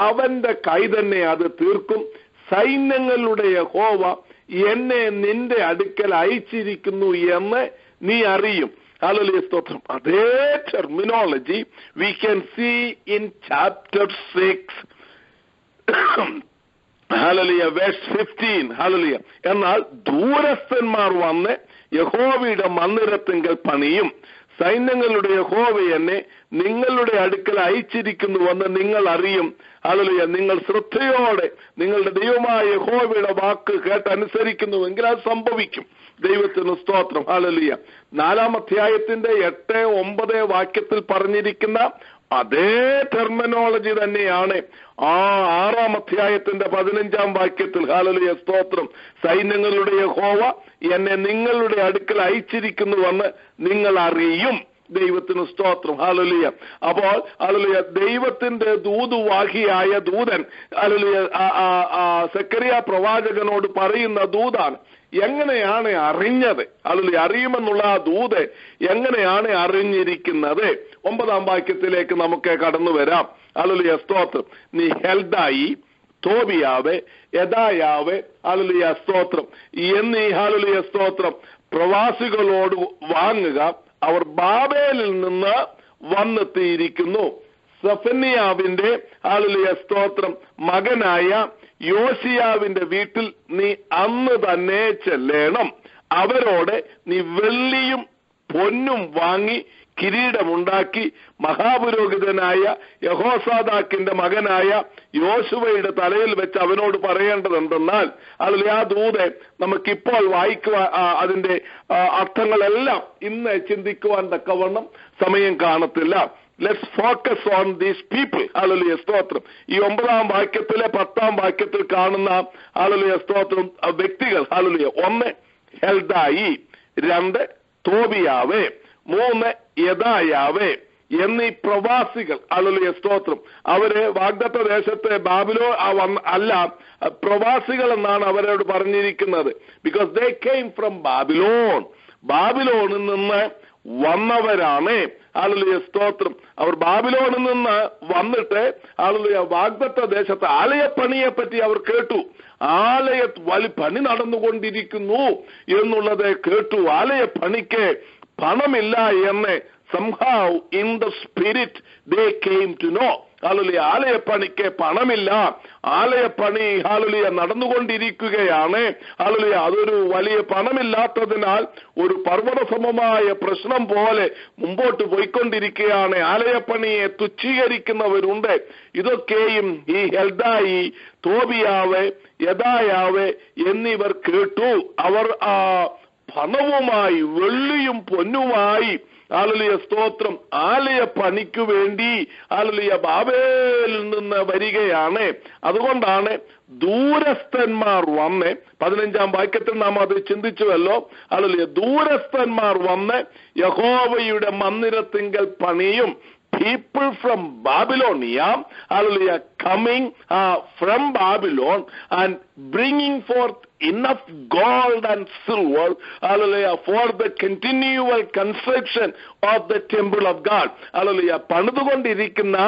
അവന്റെ കൈ തന്നെ അത് തീർക്കും. സൈന്യങ്ങളുടെ യഹോവ എന്നെ നിന്റെ അടുക്കൽ അയച്ചിരിക്കുന്നു എന്ന് നീ അറിയും. ഹല്ലേലൂയ സ്തോത്രം. അതേ terminology we can see in chapter 6 ഹല്ലേലൂയ വേഴ്സ് 15. ഹല്ലേലൂയ. എന്നാൽ ദൂരസ്ഥന്മാർ വന്ന് യഹോവയുടെ മന്ദിരത്തിങ്കൽ പണിയും, സൈന്യങ്ങളുടെ യഹോവ എന്നെ നിങ്ങളുടെ അടുക്കൽ അയച്ചിരിക്കുന്നുവെന്ന് നിങ്ങൾ അറിയും. ഹല്ലേലൂയ. നിങ്ങൾ ശ്രദ്ധയോടെ നിങ്ങളുടെ ദൈവമായ യഹോവയുടെ വാക്ക് കേട്ടനുസരിക്കുന്നുവെങ്കിൽ അത് സംഭവിക്കും. ദൈവത്തിന് സ്തോത്രം. ഹല്ലേലൂയ. 4-ാം അധ്യായത്തിന്റെ 8-9 വാക്യത്തിൽ പറഞ്ഞിരിക്കുന്ന അതേ ടെർമിനോളജി തന്നെയാണ് 6-ാം അധ്യായത്തിന്റെ 15-ാം വാക്യത്തിൽ. ഹല്ലേലൂയ സ്തോത്രം. സൈന്യങ്ങളുടെ യഹോവ എന്നെ നിങ്ങളുടെ അടുക്കൽ അയച്ചിരിക്കുന്നുവെന്ന് നിങ്ങൾ അറിയും. ദൈവത്തിന് സ്തോത്രം. ഹല്ലേലൂയ. അപ്പോൾ ഹല്ലേലൂയ ദൈവത്തിന്റെ ദൂതുവാഹിയായ ദൂതൻ ഹല്ലേലൂയ സെക്കറിയ പ്രവാചകനോട് പറയുന്ന ദൂതാണ്. എങ്ങനെയാണ് അറിഞ്ഞത്? ഹല്ലേലൂയ. അറിയുമെന്നുള്ള ആ ദൂത് എങ്ങനെയാണ് അറിഞ്ഞിരിക്കുന്നത്? 9-ാം വാക്യത്തിലേക്ക് നമുക്ക് കടന്നു വരാം. ഹല്ലേലൂയ സ്തോത്രം. നീ ഹെൽദായി, തോബിയാവെ, യദായാവെ ഹല്ലേലൂയ സ്തോത്രം എന്നീ ഹല്ലേലൂയ സ്തോത്രം പ്രവാസികളോട് വാങ്ങുക, അവർ ബാബേലിൽ നിന്ന് വന്നെത്തിയിരിക്കുന്നു. സഫന്യാവിന്റെ ഹല്ലേലൂയ സ്തോത്രം മകനായ യോശിയാവിന്റെ വീട്ടിൽ നീ അന്ന് തന്നെ ചെല്ലണം. അവരോട് നീ വെള്ളിയും പൊന്നും വാങ്ങി കിരീടമുണ്ടാക്കി മഹാപുരോഹിതനായ യഹോസാദാക്കിന്റെ മകനായ യോശുവയുടെ തലയിൽ വെച്ച് അവനോട് പറയേണ്ടതെന്തെന്നാൽ അതിൽ ആ ദൂത് നമുക്കിപ്പോൾ വായിക്കുവാൻ അതിന്റെ അർത്ഥങ്ങളെല്ലാം ഇന്ന് ചിന്തിക്കുവാൻ തക്കവണ്ണം സമയം കാണത്തില്ല. Let's focus on these people. Hallelujah സ്തോത്രം. ഈ 9-ാം വാക്യത്തിലെ 10-ാം വാക്യത്തിൽ കാണുന്ന ഹല്ലേലൂയ സ്തോത്രം വ്യക്തികൾ. ഹല്ലേലൂയ. 1 ഹെൽദായി, 2 തോബിയാവേ, 3 യദായാവേ എന്നീ പ്രവാസികൾ. ഹല്ലേലൂയ സ്തോത്രം. അവര് വാഗ്ദത്ത ദേശത്തെ അല്ല പ്രവാസികൾ എന്നാണ് അവരോട് പറഞ്ഞിരിക്കുന്നത്. Because they came from Babylon. ബാബിലോണിൽ നിന്ന് വന്നവരാണ്. ഹല്ലേലൂയ സ്തോത്രം. അവർ ബാബിലോണിൽ നിന്ന് വന്നിട്ട് ഹല്ലേലൂയ വാഗ്ദത്ത ദേശത്ത് ആലയപ്പണിയെ പറ്റി അവർ കേട്ടു. ആലയ പണി നടന്നുകൊണ്ടിരിക്കുന്നു എന്നുള്ളത് കേട്ടു. ആലയപ്പണിക്ക് പണമില്ല എന്ന് somehow in the spirit they came to know. ഹല്ലേലൂയ. ആലയപ്പണിക്ക് പണമില്ല, ആലയപ്പണി ഹല്ലേലൂയ നടന്നുകൊണ്ടിരിക്കുകയാണ്. ഹല്ലേലൂയ. അതൊരു വലിയ പണമില്ലാത്തതിനാൽ ഒരു പർവ്വതസമമായ പ്രശ്നം പോലെ മുമ്പോട്ട് പോയിക്കൊണ്ടിരിക്കുകയാണ്. ആലയപ്പണിയെ തുച്ഛീകരിക്കുന്നവരുണ്ട്. ഇതൊക്കെയും ഈ ഹെൽദായി, തോബിയാവ്, യദായാവ് എന്നിവർ കേട്ടു. അവർ പണവുമായി വെള്ളിയും പൊന്നുമായി ഹല്ലേലൂയ സ്തോത്രം ആലയ പണിക്കു വേണ്ടി ഹല്ലേലൂയ ബാബേലിൽ നിന്ന് വരികയാണ്. അതുകൊണ്ടാണ് ദൂരസ്ഥന്മാർ വന്ന് 15-ാം വാക്യത്തിൽ നാം അത് ചിന്തിച്ചുവല്ലോ. ഹല്ലേലൂയ. ദൂരസ്ഥന്മാർ വന്ന് യഹോവയുടെ മന്ദിരത്തിങ്കൽ പണിയും. People from Babylonia, hallelujah, coming from Babylon and bringing forth enough gold and silver, hallelujah, for the continual construction of the temple of God. Hallelujah. പണിതുകൊണ്ടിരിക്കുന്ന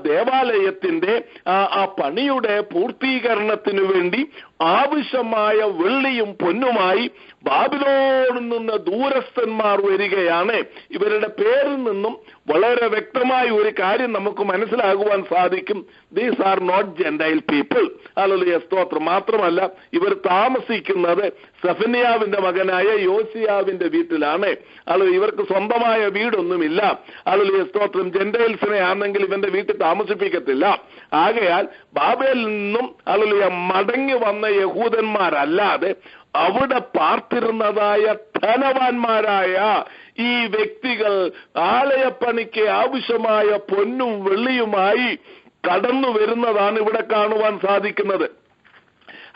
ദേവാലയത്തിന്റെ ആ പണിയുടെ പൂർത്തീകരണത്തിനു വേണ്ടി ആവശ്യമായ വെള്ളിയും പൊന്നുമായി ബാബിലോണിൽ നിന്ന് ദൂരസ്ഥന്മാർ വരികയാണ്. ഇവരുടെ പേരിൽ നിന്നും വളരെ വ്യക്തമായ ഒരു കാര്യം നമുക്ക് മനസ്സിലാകുവാൻ സാധിക്കും. These are not gentile people. ഹല്ലേലൂയ, സ്തോത്രം. മാത്രമല്ല, ഇവർ താമസിക്കുന്നത് സെഫന്യാവിന്റെ മകനായ യോസിയാവിന്റെ വീട്ടിലാണ്. ഹല്ലേലൂയ, ഇവർക്ക് സ്വന്തമായ വീടൊന്നുമില്ല. ഹല്ലേലൂയ, സ്തോത്രം. ജെന്റൈൽസിനെ ആണെങ്കിൽ ഇവന്റെ വീട്ടിൽ താമസിപ്പിക്കത്തില്ല. ആകയാൽ ബാബേലിൽ നിന്നും ഹല്ലേലൂയ മടങ്ങി വന്ന യഹൂദന്മാരല്ലാതെ അവിടെ പാർത്തിരുന്നതായ ധനവാന്മാരായ ഈ വ്യക്തികൾ ആലയപ്പണിക്ക് ആവശ്യമായ പൊന്നും വെള്ളിയുമായി കടന്നു വരുന്നതാണ് ഇവിടെ കാണുവാൻ സാധിക്കുന്നത്.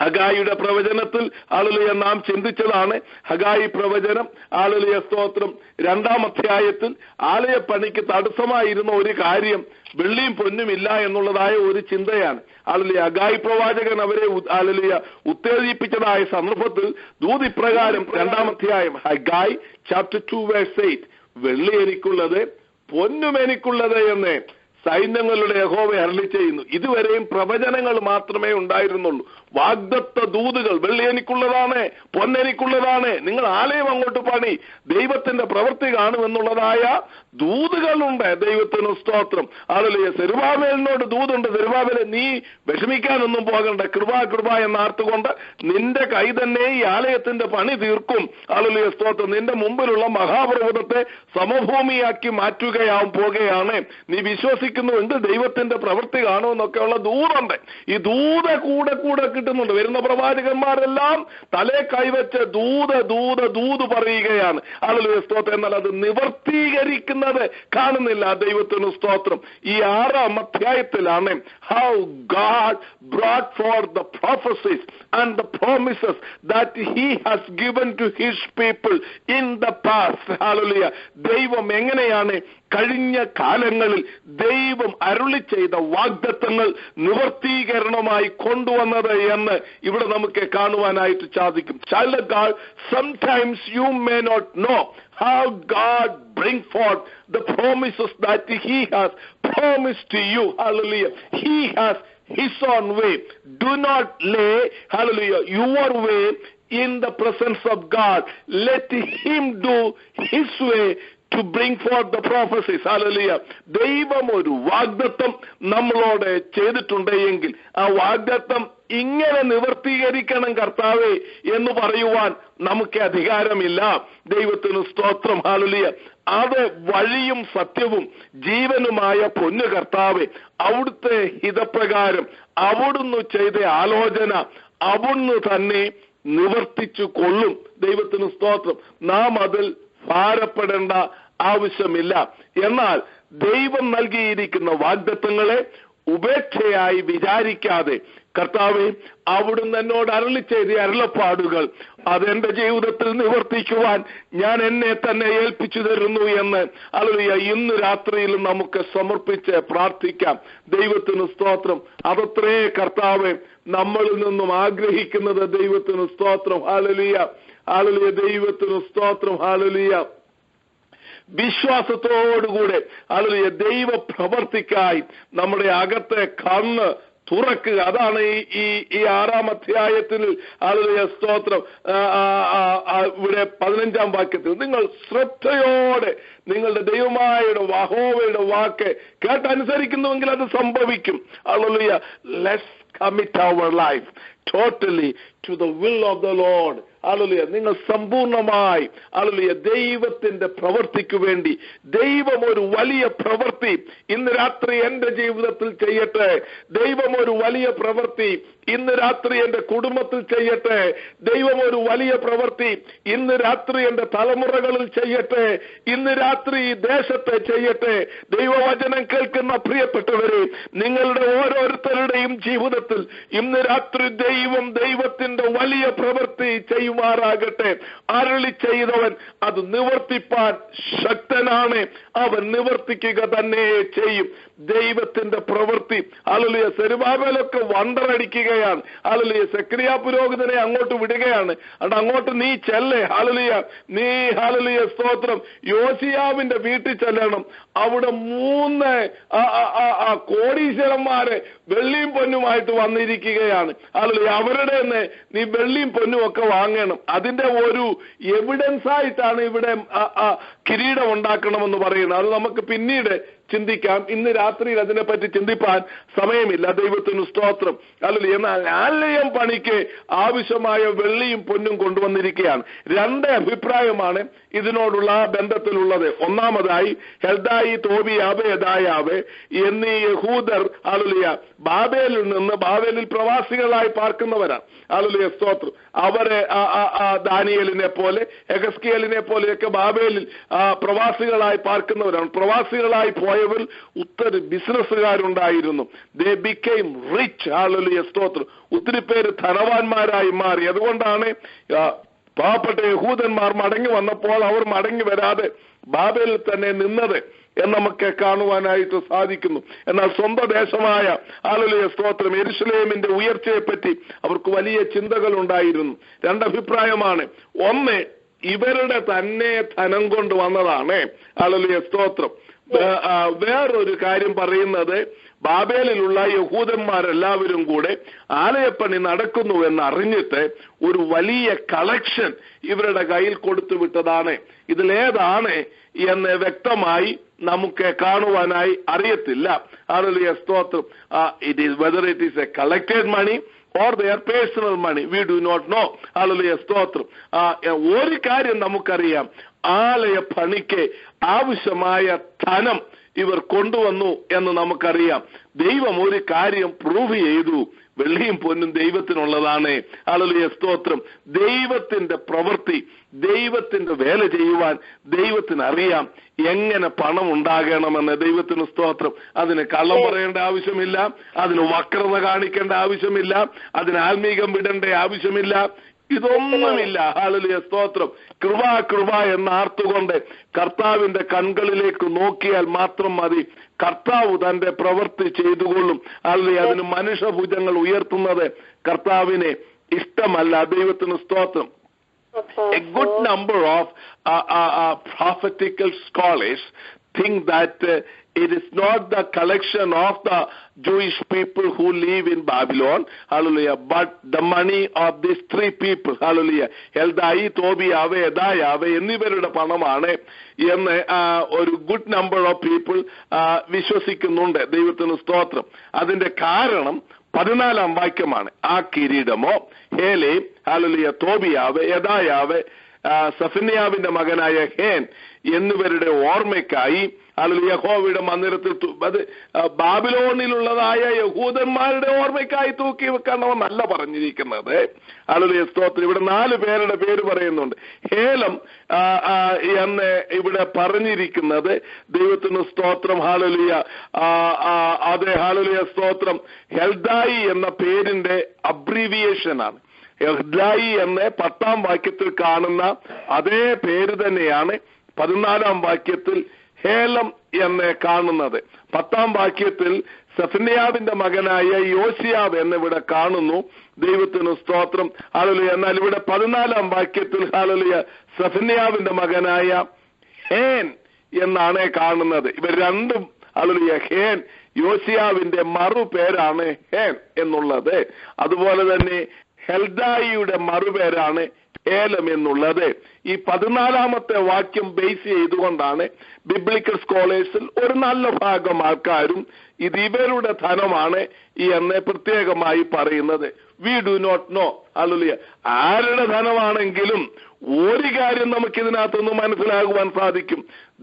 ഹഗായിയുടെ പ്രവചനത്തിൽ ഹല്ലേലൂയ നാം ചിന്തിച്ചതാണ്. ഹഗായി പ്രവചനം ഹല്ലേലൂയ, സ്തോത്രം, 2-ാം അധ്യായത്തിൽ ആലയപ്പണിക്ക് തടസ്സമായിരുന്ന ഒരു കാര്യം വെള്ളിയും പൊന്നും ഇല്ല എന്നുള്ളതായ ഒരു ചിന്തയാണ്. ഹല്ലേലൂയ, ഹഗായി പ്രവാചകൻ അവരെ ഹല്ലേലൂയ ഉത്തേജിപ്പിച്ചതായ സന്ദർഭത്തിൽ ദൂത് ഇപ്രകാരം 2-ാം അധ്യായം ഹഗായി ചാപ്റ്റർ 2:8, വെള്ളി എനിക്കുള്ളത് പൊന്നും എനിക്കുള്ളത് എന്ന് സൈന്യങ്ങളുടെ യഹോവ അരുളി ചെയ്യുന്നു. ഇതുവരെയും പ്രവചനങ്ങൾ മാത്രമേ ഉണ്ടായിരുന്നുള്ളൂ. വാഗ്ദത്ത ദൂതുകൾ, വെള്ളി എനിക്കുള്ളതാണ്, പൊന്നെനിക്കുള്ളതാണ്, നിങ്ങൾ ആലയം അങ്ങോട്ട് പണി, ദൈവത്തിന്റെ പ്രവൃത്തി കാണുമെന്നുള്ളതായ ദൂതുകളുണ്ട്. ദൈവത്തിന് സ്തോത്രം. ഹല്ലേലൂയ. സെരുബാബേലിനോട് ദൂതുണ്ട്. സെരുബാബേലെ, നീ വിഷമിക്കാനൊന്നും പോകണ്ട, കൃപ എന്നാർത്തുകൊണ്ട് നിന്റെ കൈ തന്നെ ഈ ആലയത്തിന്റെ പണി തീർക്കും. ഹല്ലേലൂയ, സ്തോത്രം. നിന്റെ മുമ്പിലുള്ള മഹാപർവ്വതത്തെ സമഭൂമിയാക്കി മാറ്റുകയാവും പോകുകയാണ്. നീ വിശ്വസിക്കുന്നുവെങ്കിൽ ദൈവത്തിന്റെ പ്രവൃത്തി കാണുമെന്നൊക്കെയുള്ള ദൂതുണ്ട്. ഈ ദൂത കൂടെ കിട്ടുന്നുണ്ട്. വരുന്ന പ്രവാചകന്മാരെല്ലാം തലേ കൈവച്ച് ദൂത് പറയുകയാണ്. ഹല്ലേലൂയ, സ്തോത്രം. എന്നാൽ അത് നിവർത്തീകരിക്കുന്നത് കാണുന്നില്ല. ദൈവത്തിന് സ്തോത്രം. ഈ 6-ാം അധ്യായത്തിലാണ് how God brought forth the prophecies and the promises that he has given to his people in the past. Hallelujah. ദൈവം എങ്ങനെയാണ് കഴിഞ്ഞ കാലങ്ങളിൽ ദൈവം അരുളി ചെയ്ത വാഗ്ദത്തങ്ങൾ നിവർത്തീകരണമായി കൊണ്ടുവന്നത് എന്ന് ഇവിടെ നമുക്ക് കാണുവാനായിട്ട് സാധിക്കും. Child of God, sometimes you may not know how God bring forth the promises that he has promised to you. Hallelujah. He has his own way. Do not lay, hallelujah, your way in the presence of God. Let him do his way to bring forth the prophecies. Hallelujah. ദൈവം ഒരു വാഗ്ദത്തം നമ്മളോട് ചെയ്തിട്ടുണ്ടെങ്കിൽ ആ വാഗ്ദത്തം ഇങ്ങനെ നിവർത്തീകരിക്കണം കർത്താവേ എന്ന് പറയുവാൻ നമുക്ക് അധികാരമില്ല. ദൈവത്തിന് സ്തോത്രം. ഹല്ലേലൂയ. അത് വഴിയും സത്യവും ജീവനുമായ പൊന്നു കർത്താവേ, അവിടുത്തെ ഹിതപ്രകാരം അവിടുന്ന് ചെയ്ത ആലോചന അവിടുന്ന് തന്നെ നിവർത്തിച്ചു കൊള്ളും. ദൈവത്തിന് സ്തോത്രം. നാം അതിൽ ഭാരപ്പെടേണ്ട ആവശ്യമില്ല. എന്നാൽ ദൈവം നൽകിയിരിക്കുന്ന വാഗ്ദത്തങ്ങളെ ഉപേക്ഷയായി വിചാരിക്കാതെ, കർത്താവേ, അവിടുന്ന് എന്നോട് അരുളി ചെയ്ത അരുളപ്പാടുകൾ അതെന്റെ ജീവിതത്തിൽ നിവർത്തിക്കുവാൻ ഞാൻ എന്നെ തന്നെ ഏൽപ്പിച്ചു തരുന്നു എന്ന് ഹല്ലേലൂയ ഇന്ന് രാത്രിയിൽ നമുക്ക് സമർപ്പിച്ച് പ്രാർത്ഥിക്കാം. ദൈവത്തിന് സ്തോത്രം. അതത്രേ കർത്താവേ നമ്മളിൽ നിന്നും ആഗ്രഹിക്കുന്നത്. ദൈവത്തിന് സ്തോത്രം. ഹല്ലേലൂയ. ഹല്ലേലൂയ. ദൈവത്തിന് സ്തോത്രം. ഹല്ലേലൂയ. വിശ്വാസത്തോടുകൂടെ ഹല്ലേലൂയ ദൈവ പ്രവർത്തിക്കായി നമ്മുടെ അകത്തെ കണ്ണ് തുറക്കുക. അതാണ് ഈ 6-ാം അധ്യായത്തിൽ ഹല്ലേലൂയ സ്തോത്രം ഇവിടെ 15-ാം വാക്യത്തിൽ നിങ്ങൾ ശ്രദ്ധയോടെ നിങ്ങളുടെ ദൈവമായ യഹോവയുടെ വാക്ക് കേട്ടനുസരിക്കുന്നുവെങ്കിൽ അത് സംഭവിക്കും. Hallelujah. Let's commit our life totally to the will of the Lord. Hallelujah. നിങ്ങൾ സമ്പൂർണമായി ഹല്ലേലൂയ ദൈവത്തിന്റെ പ്രവൃത്തിക്ക് വേണ്ടി, ദൈവം ഒരു വലിയ പ്രവൃത്തി ഇന്ന് രാത്രി എന്റെ ജീവിതത്തിൽ ചെയ്യട്ടെ, ദൈവം ഒരു വലിയ പ്രവൃത്തി ഇന്ന് രാത്രി എന്റെ കുടുംബത്തിൽ ചെയ്യട്ടെ, ദൈവം ഒരു വലിയ പ്രവൃത്തി ഇന്ന് രാത്രി എന്റെ തലമുറകളിൽ ചെയ്യട്ടെ, ഇന്ന് രാത്രി ഈ ദേശത്തെ ചെയ്യട്ടെ. ദൈവവചനം കേൾക്കുന്ന പ്രിയപ്പെട്ടവരെ, നിങ്ങളുടെ ഓരോരുത്തരുടെയും ജീവിതത്തിൽ ഇന്ന് രാത്രി ദൈവത്തിന്റെ വലിയ പ്രവൃത്തി ചെയ്യുമാറാകട്ടെ. അരുളി ചെയ്തവൻ അത് നിവർത്തിപ്പാൻ ശക്തനാണ്. അവൻ നിവർത്തിക്കുക തന്നെ ചെയ്യും. ദൈവത്തിന്റെ പ്രവൃത്തി. ഹല്ലേലൂയ. സെരുബാബേലൊക്കെ വണ്ടറടിക്കുകയാണ്. ഹല്ലേലൂയ. സെക്കരിയ പുരോഹിതനെ അങ്ങോട്ട് വിടുകയാണ്. അങ്ങോട്ട് നീ ചെല്ലേ. ഹല്ലേലൂയ. നീ ഹല്ലേലൂയ സ്തോത്രം യോശിയാവിന്റെ വീട്ടിൽ ചെല്ലണം. അവിടെ 3 കോടീശ്വരന്മാരെ വെള്ളിയും പൊന്നുമായിട്ട് വന്നിരിക്കുകയാണ്. ഹല്ലേലൂയ. അവരുടെ നീ വെള്ളിയും പൊന്നും ഒക്കെ വാങ്ങണം. അതിന്റെ ഒരു എവിഡൻസ് ആയിട്ടാണ് ഇവിടെ കിരീടം ഉണ്ടാക്കണമെന്ന് പറയുന്നത്. അത് നമുക്ക് പിന്നീട് ചിന്തിക്കാം. ഇന്ന് രാത്രിയിൽ അതിനെപ്പറ്റി ചിന്തിപ്പാൻ സമയമില്ല. ദൈവത്തിന് സ്തോത്രം. അല്ലെങ്കിൽ എന്നാൽ ആലയം പണിക്ക് ആവശ്യമായ വെള്ളിയും പൊന്നും കൊണ്ടുവന്നിരിക്കുകയാണ്. 2 അഭിപ്രായമാണ് ഇതിനോടുള്ള ബന്ധത്തിലുള്ളത്. ഒന്നാമതായി ഹെൽദായി, തോബിയാബ്, യദായാബ് എന്നീ യഹൂദർ ഹല്ലേലൂയ ബാബേലിൽ നിന്ന്, ബാബേലിൽ പ്രവാസികളായി പാർക്കുന്നവരാണ്. ഹല്ലേലൂയ സ്തോത്രം. അവരെ ദാനിയേലിനെ പോലെ എഹെസ്കേലിനെ പോലെയൊക്കെ ബാബേലിൽ പ്രവാസികളായി പാർക്കുന്നവരാണ്. പ്രവാസികളായി പോയവർ ഒത്തിരി ബിസിനസ്സുകാരുണ്ടായിരുന്നു. They became rich. ഹല്ലേലൂയ സ്തോത്രം. ഒത്തിരി പേര് ധനവാന്മാരായി മാറി. അതുകൊണ്ടാണ് പാവപ്പെട്ട യഹൂദന്മാർ മടങ്ങി വന്നപ്പോൾ അവർ മടങ്ങി വരാതെ ബാബേലിൽ തന്നെ നിന്നത് എന്ന് നമുക്ക് കാണുവാനായിട്ട് സാധിക്കുന്നു. എന്നാൽ സ്വന്തം ദേശമായ ഹല്ലേലൂയ സ്തോത്രം യെരുശലേമിന്റെ ഉയർച്ചയെപ്പറ്റി അവർക്ക് വലിയ ചിന്തകൾ ഉണ്ടായിരുന്നു. 2 അഭിപ്രായമാണ്. ഒന്ന്, ഇവരുടെ തന്നെ ധനം കൊണ്ട് വന്നതാണ്. ഹല്ലേലൂയ സ്തോത്രം. വേറൊരു കാര്യം പറയുന്നത്, ബാബേലിലുള്ള യഹൂദന്മാരെല്ലാവരും കൂടെ ആലയപ്പണി നടക്കുന്നു എന്നറിഞ്ഞിട്ട് ഒരു വലിയ കളക്ഷൻ ഇവരുടെ കയ്യിൽ കൊടുത്തു വിട്ടതാണ്. ഇതിലേതാണ് എന്ന് വ്യക്തമായി നമുക്ക് കാണുവാനായി അറിയത്തില്ല. ഹല്ലേലൂയ സ്തോത്രം. It is whether it is a collected money or their personal money, we do not know. ഹല്ലേലൂയ സ്തോത്രം. ഒരു കാര്യം നമുക്കറിയാം, ആലയ പണിക്ക് ആവശ്യമായ ധനം ഇവർ കൊണ്ടുവന്നു എന്ന് നമുക്കറിയാം. ദൈവം ഒരു കാര്യം പ്രൂവ് ചെയ്തു, വെള്ളിയും പൊന്നും ദൈവത്തിനുള്ളതാണ്. ഹല്ലേലൂയ സ്തോത്രം. ദൈവത്തിന്റെ പ്രവൃത്തി, ദൈവത്തിന്റെ വേല ചെയ്യുവാൻ ദൈവത്തിന് അറിയാം എങ്ങനെ പണം ഉണ്ടാകണമെന്ന്. ദൈവത്തിന് സ്തോത്രം. അതിന് കള്ളം പറയേണ്ട ആവശ്യമില്ല, അതിന് വക്രത കാണിക്കേണ്ട ആവശ്യമില്ല, അതിന് ആത്മീകം വിടേണ്ട ആവശ്യമില്ല, ഇതൊന്നുമില്ല. ഹല്ലേലൂയ സ്തോത്രം. കൃപ എന്നാർത്തുകൊണ്ട് കർത്താവിന്റെ കൺകളിലേക്ക് നോക്കിയാൽ മാത്രം മതി. കർത്താവ് തന്റെ പ്രവൃത്തി ചെയ്തുകൊള്ളും. ഹല്ലേലൂയ. അതിന് മനുഷ്യഭുജങ്ങൾ ഉയർത്തുന്നത് കർത്താവിനെ ഇഷ്ടമല്ല. ദൈവത്തിന് സ്തോത്രം. A good number of prophetical scholars think that it is not the collection of the Jewish people who live in Babylon, hallelujah, but the money of these 3 people, hallelujah, Heldai, Tobiyabe, Yadayabe എന്നിവരുടെ പണമാണ് എന്ന് ഒരു good number of people വിശ്വസിക്കുന്നുണ്ട്. ദൈവത്തിന് സ്തോത്രം. അതിന്റെ കാരണം 14 വാക്യമാണ്. ആ കിരീടമോ ഹേലേ, ഹല്ലേലൂയ, തോബിയാവ്, യദായാവ്, സഫന്യാവിന്റെ മകനായ ഹേൻ എന്നിവരുടെ ഓർമ്മയ്ക്കായി ഹല്ലേലൂയ യഹോവയുടെ മന്ദിരത്തിൽ അത് ബാബിലോണിലുള്ളതായ യഹൂദന്മാരുടെ ഓർമ്മയ്ക്കായി തൂക്കി വെക്കണമെന്നല്ല പറഞ്ഞിരിക്കുന്നത്. ഹല്ലേലൂയ സ്തോത്രം. ഇവിടെ 4 പേരുടെ പേര് പറയുന്നുണ്ട്. ഹേലം എന്ന് ഇവിടെ പറഞ്ഞിരിക്കുന്നത് ദൈവത്തിന് സ്തോത്രം. ഹല്ലേലൂയ. അതെ, ഹല്ലേലൂയ സ്തോത്രം. ഹെൽദായി എന്ന പേരിന്റെ അബ്രീവിയേഷൻ ആണ്. ഹെൽദായി എന്ന് 10ാം വാക്യത്തിൽ കാണുന്ന അതേ പേര് തന്നെയാണ് 14ാം വാക്യത്തിൽ ഹേലം എന്ന് കാണുന്നത്. 10ാം വാക്യത്തിൽ സഫന്യാവിന്റെ മകനായ യോശിയാവ് എന്നിവിടെ കാണുന്നു. ദൈവത്തിന് സ്തോത്രം. ഹല്ലേലൂയ. എന്നാൽ ഇവിടെ 14ാം വാക്യത്തിൽ ഹല്ലേലൂയ സഫന്യാവിന്റെ മകനായ ഹേൻ എന്നാണ് കാണുന്നത്. ഇവർ രണ്ടും ഹല്ലേലൂയ ഹേൻ യോശിയാവിന്റെ മറുപേരാണ് ഹേൻ എന്നുള്ളത്. അതുപോലെ തന്നെ ഹെൽദായിയുടെ മറുപേരാണ് ഹേലം എന്നുള്ളത്. ഈ 14ാമത്തെ വാക്യം ബേസ് ചെയ്തുകൊണ്ടാണ് ബിബ്ലിക്കൽ സ്കോളേഴ്സിൽ ഒരു നല്ല ഭാഗം ആൾക്കാരും ഇത് ഇവരുടെ ധനമാണ് എന്ന് പ്രത്യേകമായി പറയുന്നത്. We do not know. ഹല്ലേലൂയ. ആരുടെ ധനമാണെങ്കിലും ഒരു കാര്യം നമുക്ക് ഇതിനകത്തൊന്ന് മനസ്സിലാകുവാൻ സാധിക്കും.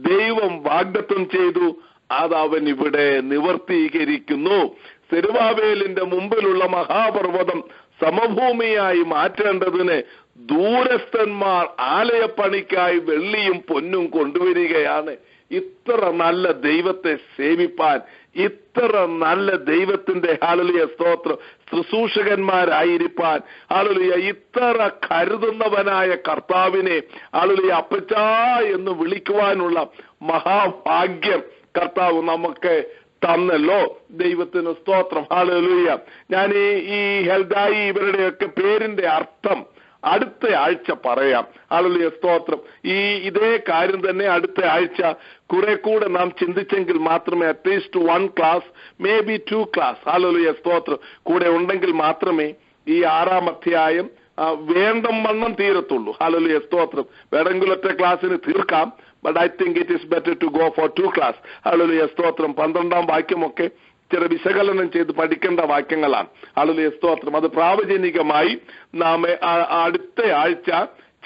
ദൈവം വാഗ്ദത്തം ചെയ്തു, അത് അവൻ ഇവിടെ നിവർത്തീകരിക്കുന്നു. സെരുബാബേലിന്റെ മുമ്പിലുള്ള മഹാപർവ്വതം സമഭൂമിയായി മാറ്റേണ്ടതിന് ദൂരസ്ഥന്മാർ ആലയപ്പണിക്കായി വെള്ളിയും പൊന്നും കൊണ്ടുവരികയാണ്. ഇത്ര നല്ല ദൈവത്തെ സേവിപ്പാൻ, ഇത്ര നല്ല ദൈവത്തിന്റെ ഹല്ലേലൂയ സ്തോത്രം ശുശ്രൂഷകന്മാരായിരിക്കാൻ, ഹല്ലേലൂയ ഇത്ര കരുതുന്നവനായ കർത്താവിനെ ഹല്ലേലൂയ അപ്പച്ചാ എന്ന് വിളിക്കുവാനുള്ള മഹാഭാഗ്യം കർത്താവ് നമുക്ക് തന്നല്ലോ. ദൈവത്തിന് സ്തോത്രം. ഹല്ലേലൂയ. ഞാൻ ഈ ഹെൽദായി ഇവരുടെയൊക്കെ പേരിന്റെ അർത്ഥം അടുത്ത ആഴ്ച പറയാം. ഹല്ലേലൂയ, സ്തോത്രം. ഇതേ കാര്യം തന്നെ അടുത്ത ആഴ്ച കുറെ കൂടെ നാം ചിന്തിച്ചെങ്കിൽ മാത്രമേ at least 1 class, may be 2 class, hallelujah, സ്തോത്രം, കൂടെ ഉണ്ടെങ്കിൽ മാത്രമേ ഈ 6-ാം അധ്യായം വേണ്ടം വണ്ണം തീരത്തുള്ളൂ. ഹല്ലേലൂയ, സ്തോത്രം. വേണമെങ്കിൽ ഒറ്റ ക്ലാസ്സിന് തീർക്കാം. But I think it is better to go for 2 class. Hallelujah, സ്തോത്രം. 12-ാം വാക്യമൊക്കെ ചില വിശകലനം ചെയ്ത് പഠിക്കേണ്ട വാക്യങ്ങളാണ്. ഹല്ലേലൂയ, സ്തോത്രം. അത് പ്രാവചനികമായി നാം അടുത്ത ആഴ്ച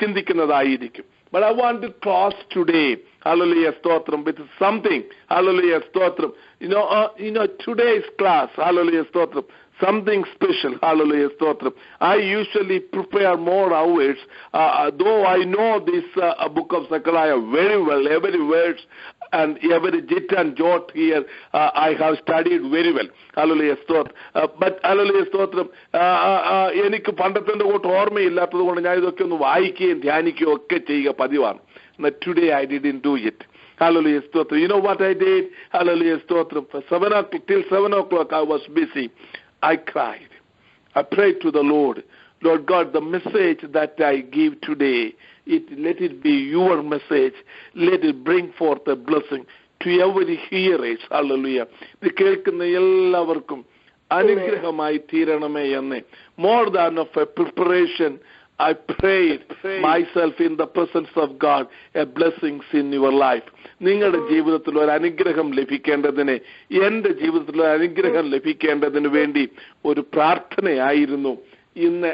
ചിന്തിക്കുന്നതായിരിക്കും. But I want to close today, hallelujah, stotram, with something, hallelujah, stotram. You know, today's class, hallelujah, stotram, something special, hallelujah, stotram. I usually prepare more hours, though I know this book of Zechariah very well, every verse and every jot and jot here, I have studied very well, hallelujah, stotram. But hallelujah, stotram, എനിക്ക് പണ്ടത്തെ കൂട്ട് ഓർമ്മയില്ലാത്തത് കൊണ്ട് ഞാൻ ഇതൊക്കെ ഒന്ന് വായിക്കുകയും ധ്യാനിക്കുകയും ഒക്കെ ചെയ്യുക പതിവാണ്. Today I didn't do it. Hallelujah, stotram. You know what I did? Hallelujah, stotram. Till 7 o'clock I was busy. I cried. I prayed to the Lord. Lord God, the message that I give today, let it be your message. Let it bring forth a blessing to every hearer. Hallelujah. ഇത് കേൾക്കുന്ന എല്ലാവർക്കും അനുഗ്രഹമായി തീരണമേ എന്ന്. More than of a preparation, I prayed myself in the presence of God, a blessings in your life. നിങ്ങളുടെ ജീവിതത്തിൽ ഒരു അനുഗ്രഹം ലഭിക്കേണ്ടതിന്, എന്റെ ജീവിതത്തിൽ ഒരു അനുഗ്രഹം ലഭിക്കേണ്ടതിന് വേണ്ടി ഒരു പ്രാർത്ഥനയായിരുന്നു ഇന്ന്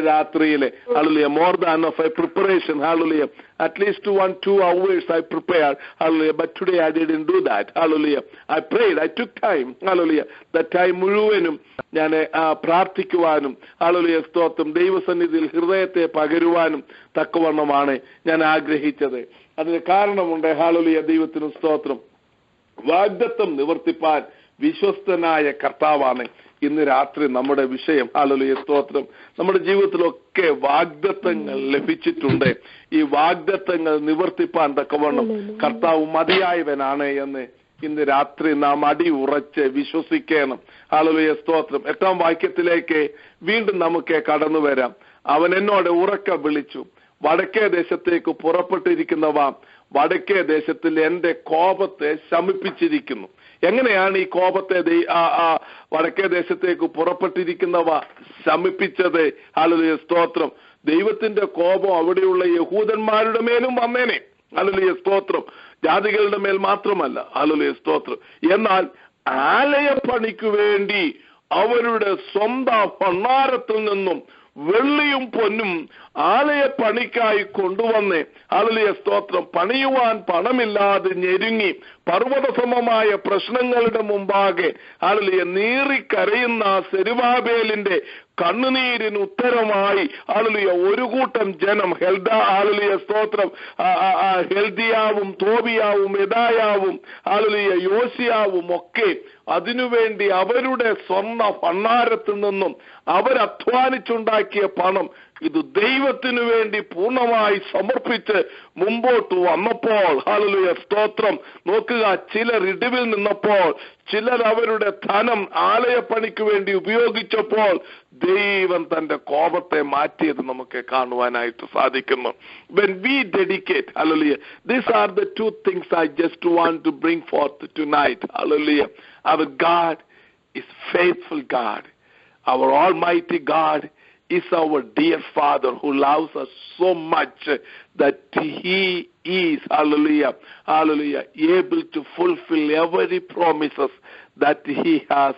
രാത്രിയിലെ. Hallelujah. More than of a preparation, hallelujah. At least 1-2 hours I prepared, hallelujah. But today I didn't do that, hallelujah. I prayed, I took time, hallelujah. That time മുഴുവനും ഞാൻ പ്രാർത്ഥിക്കുവാനും, ഹല്ലേലൂയ, സ്തോത്രം, ദൈവസന്നിധിയിൽ ഹൃദയത്തെ പകരുവാനും തക്കവണ്ണമാണ് ഞാൻ ആഗ്രഹിച്ചത്. അതിന് കാരണമുണ്ട്. ഹല്ലേലൂയ, ദൈവത്തിന് സ്തോത്രം. വാഗ്ദത്തം നിവർത്തിപ്പാൻ വിശ്വസ്തനായ കർത്താവാണ് ഇന്ന് രാത്രി നമ്മുടെ വിഷയം. ഹല്ലേലൂയ, സ്തോത്രം. നമ്മുടെ ജീവിതത്തിലൊക്കെ വാഗ്ദത്തങ്ങൾ ലഭിച്ചിട്ടുണ്ട്. ഈ വാഗ്ദത്തങ്ങൾ നിവർത്തിപ്പാൻ തക്കവണ്ണം കർത്താവ് മതിയായവനാണ് എന്ന് ഇന്ന് രാത്രി നാം അടിയുറച്ച് വിശ്വസിക്കണം. ഹല്ലേലൂയ, സ്തോത്രം. 8-ാം വാക്യത്തിലേക്ക് വീണ്ടും നമുക്ക് കടന്നു വരാം. അവൻ എന്നോട് ഉറക്കെ വിളിച്ചു, വടക്കേ ദേശത്തേക്ക് പുറപ്പെട്ടിരിക്കുന്നവ വടക്കേ ദേശത്തിൽ എന്റെ കോപത്തെ ശമിപ്പിച്ചിരിക്കുന്നു. എങ്ങനെയാണ് ഈ കോപത്തെ വടക്കേ ദേശത്തേക്ക് പുറപ്പെട്ടിരിക്കുന്നവ ശമിപ്പിച്ചത്? ഹല്ലേലൂയ, സ്തോത്രം. ദൈവത്തിന്റെ കോപം അവിടെയുള്ള യഹൂദന്മാരുടെ മേലും വന്നേനെ. ഹല്ലേലൂയ, സ്തോത്രം. ജാതികളുടെ മേൽ മാത്രമല്ല. ഹല്ലേലൂയ, സ്തോത്രം. എന്നാൽ ആലയപ്പണിക്ക് വേണ്ടി അവരുടെ സ്വന്തം ഭണ്ഡാരത്തിൽ നിന്നും വെള്ളിയും പൊന്നും ആലയപ്പണിക്കായി കൊണ്ടുവന്ന്, ഹല്ലേലൂയ, സ്തോത്രം, പണിയുവാൻ പണമില്ലാതെ ഞെരുങ്ങി പർവ്വതസമമായ പ്രശ്നങ്ങളുടെ മുമ്പാകെ, ഹല്ലേലൂയ, നീറിക്കരയുന്ന സെരുബാബേലിന്റെ കണ്ണുനീരിന് ഉത്തരമായി, ഹല്ലേലൂയ, ഒരു കൂട്ടം ജനം ഹല്ലേലൂയ, സ്തോത്രം, ഹെൽദിയാവും തോബിയാവും യെദായാവും, ഹല്ലേലൂയ, യോശിയാവും ഒക്കെ അതിനുവേണ്ടി അവരുടെ സ്വർണ്ണ ഭണ്ഡാരത്തിൽ നിന്നും അവരധ്വാനിച്ചുണ്ടാക്കിയ പണം ഇത് ദൈവത്തിനു വേണ്ടി പൂർണ്ണമായി സമർപ്പിച്ച് മുമ്പോട്ട് വന്നപ്പോൾ, ഹല്ലേലൂയ, സ്തോത്രം, നോക്കുക, ചിലർ ഇടിവിൽ നിന്നപ്പോൾ, ചിലർ അവരുടെ ധനം ആലയപ്പണിക്ക് വേണ്ടി ഉപയോഗിച്ചപ്പോൾ ദൈവം തന്റെ കോപത്തെ മാറ്റിയത് നമുക്ക് കാണുവാനായിട്ട് സാധിക്കുന്നു. When we dedicate, hallelujah, these are the 2 things I just want to bring forth tonight. Hallelujah. Our God is faithful God. Our Almighty God is our dear Father who loves us so much that He is, hallelujah, hallelujah, able to fulfill every promises that He has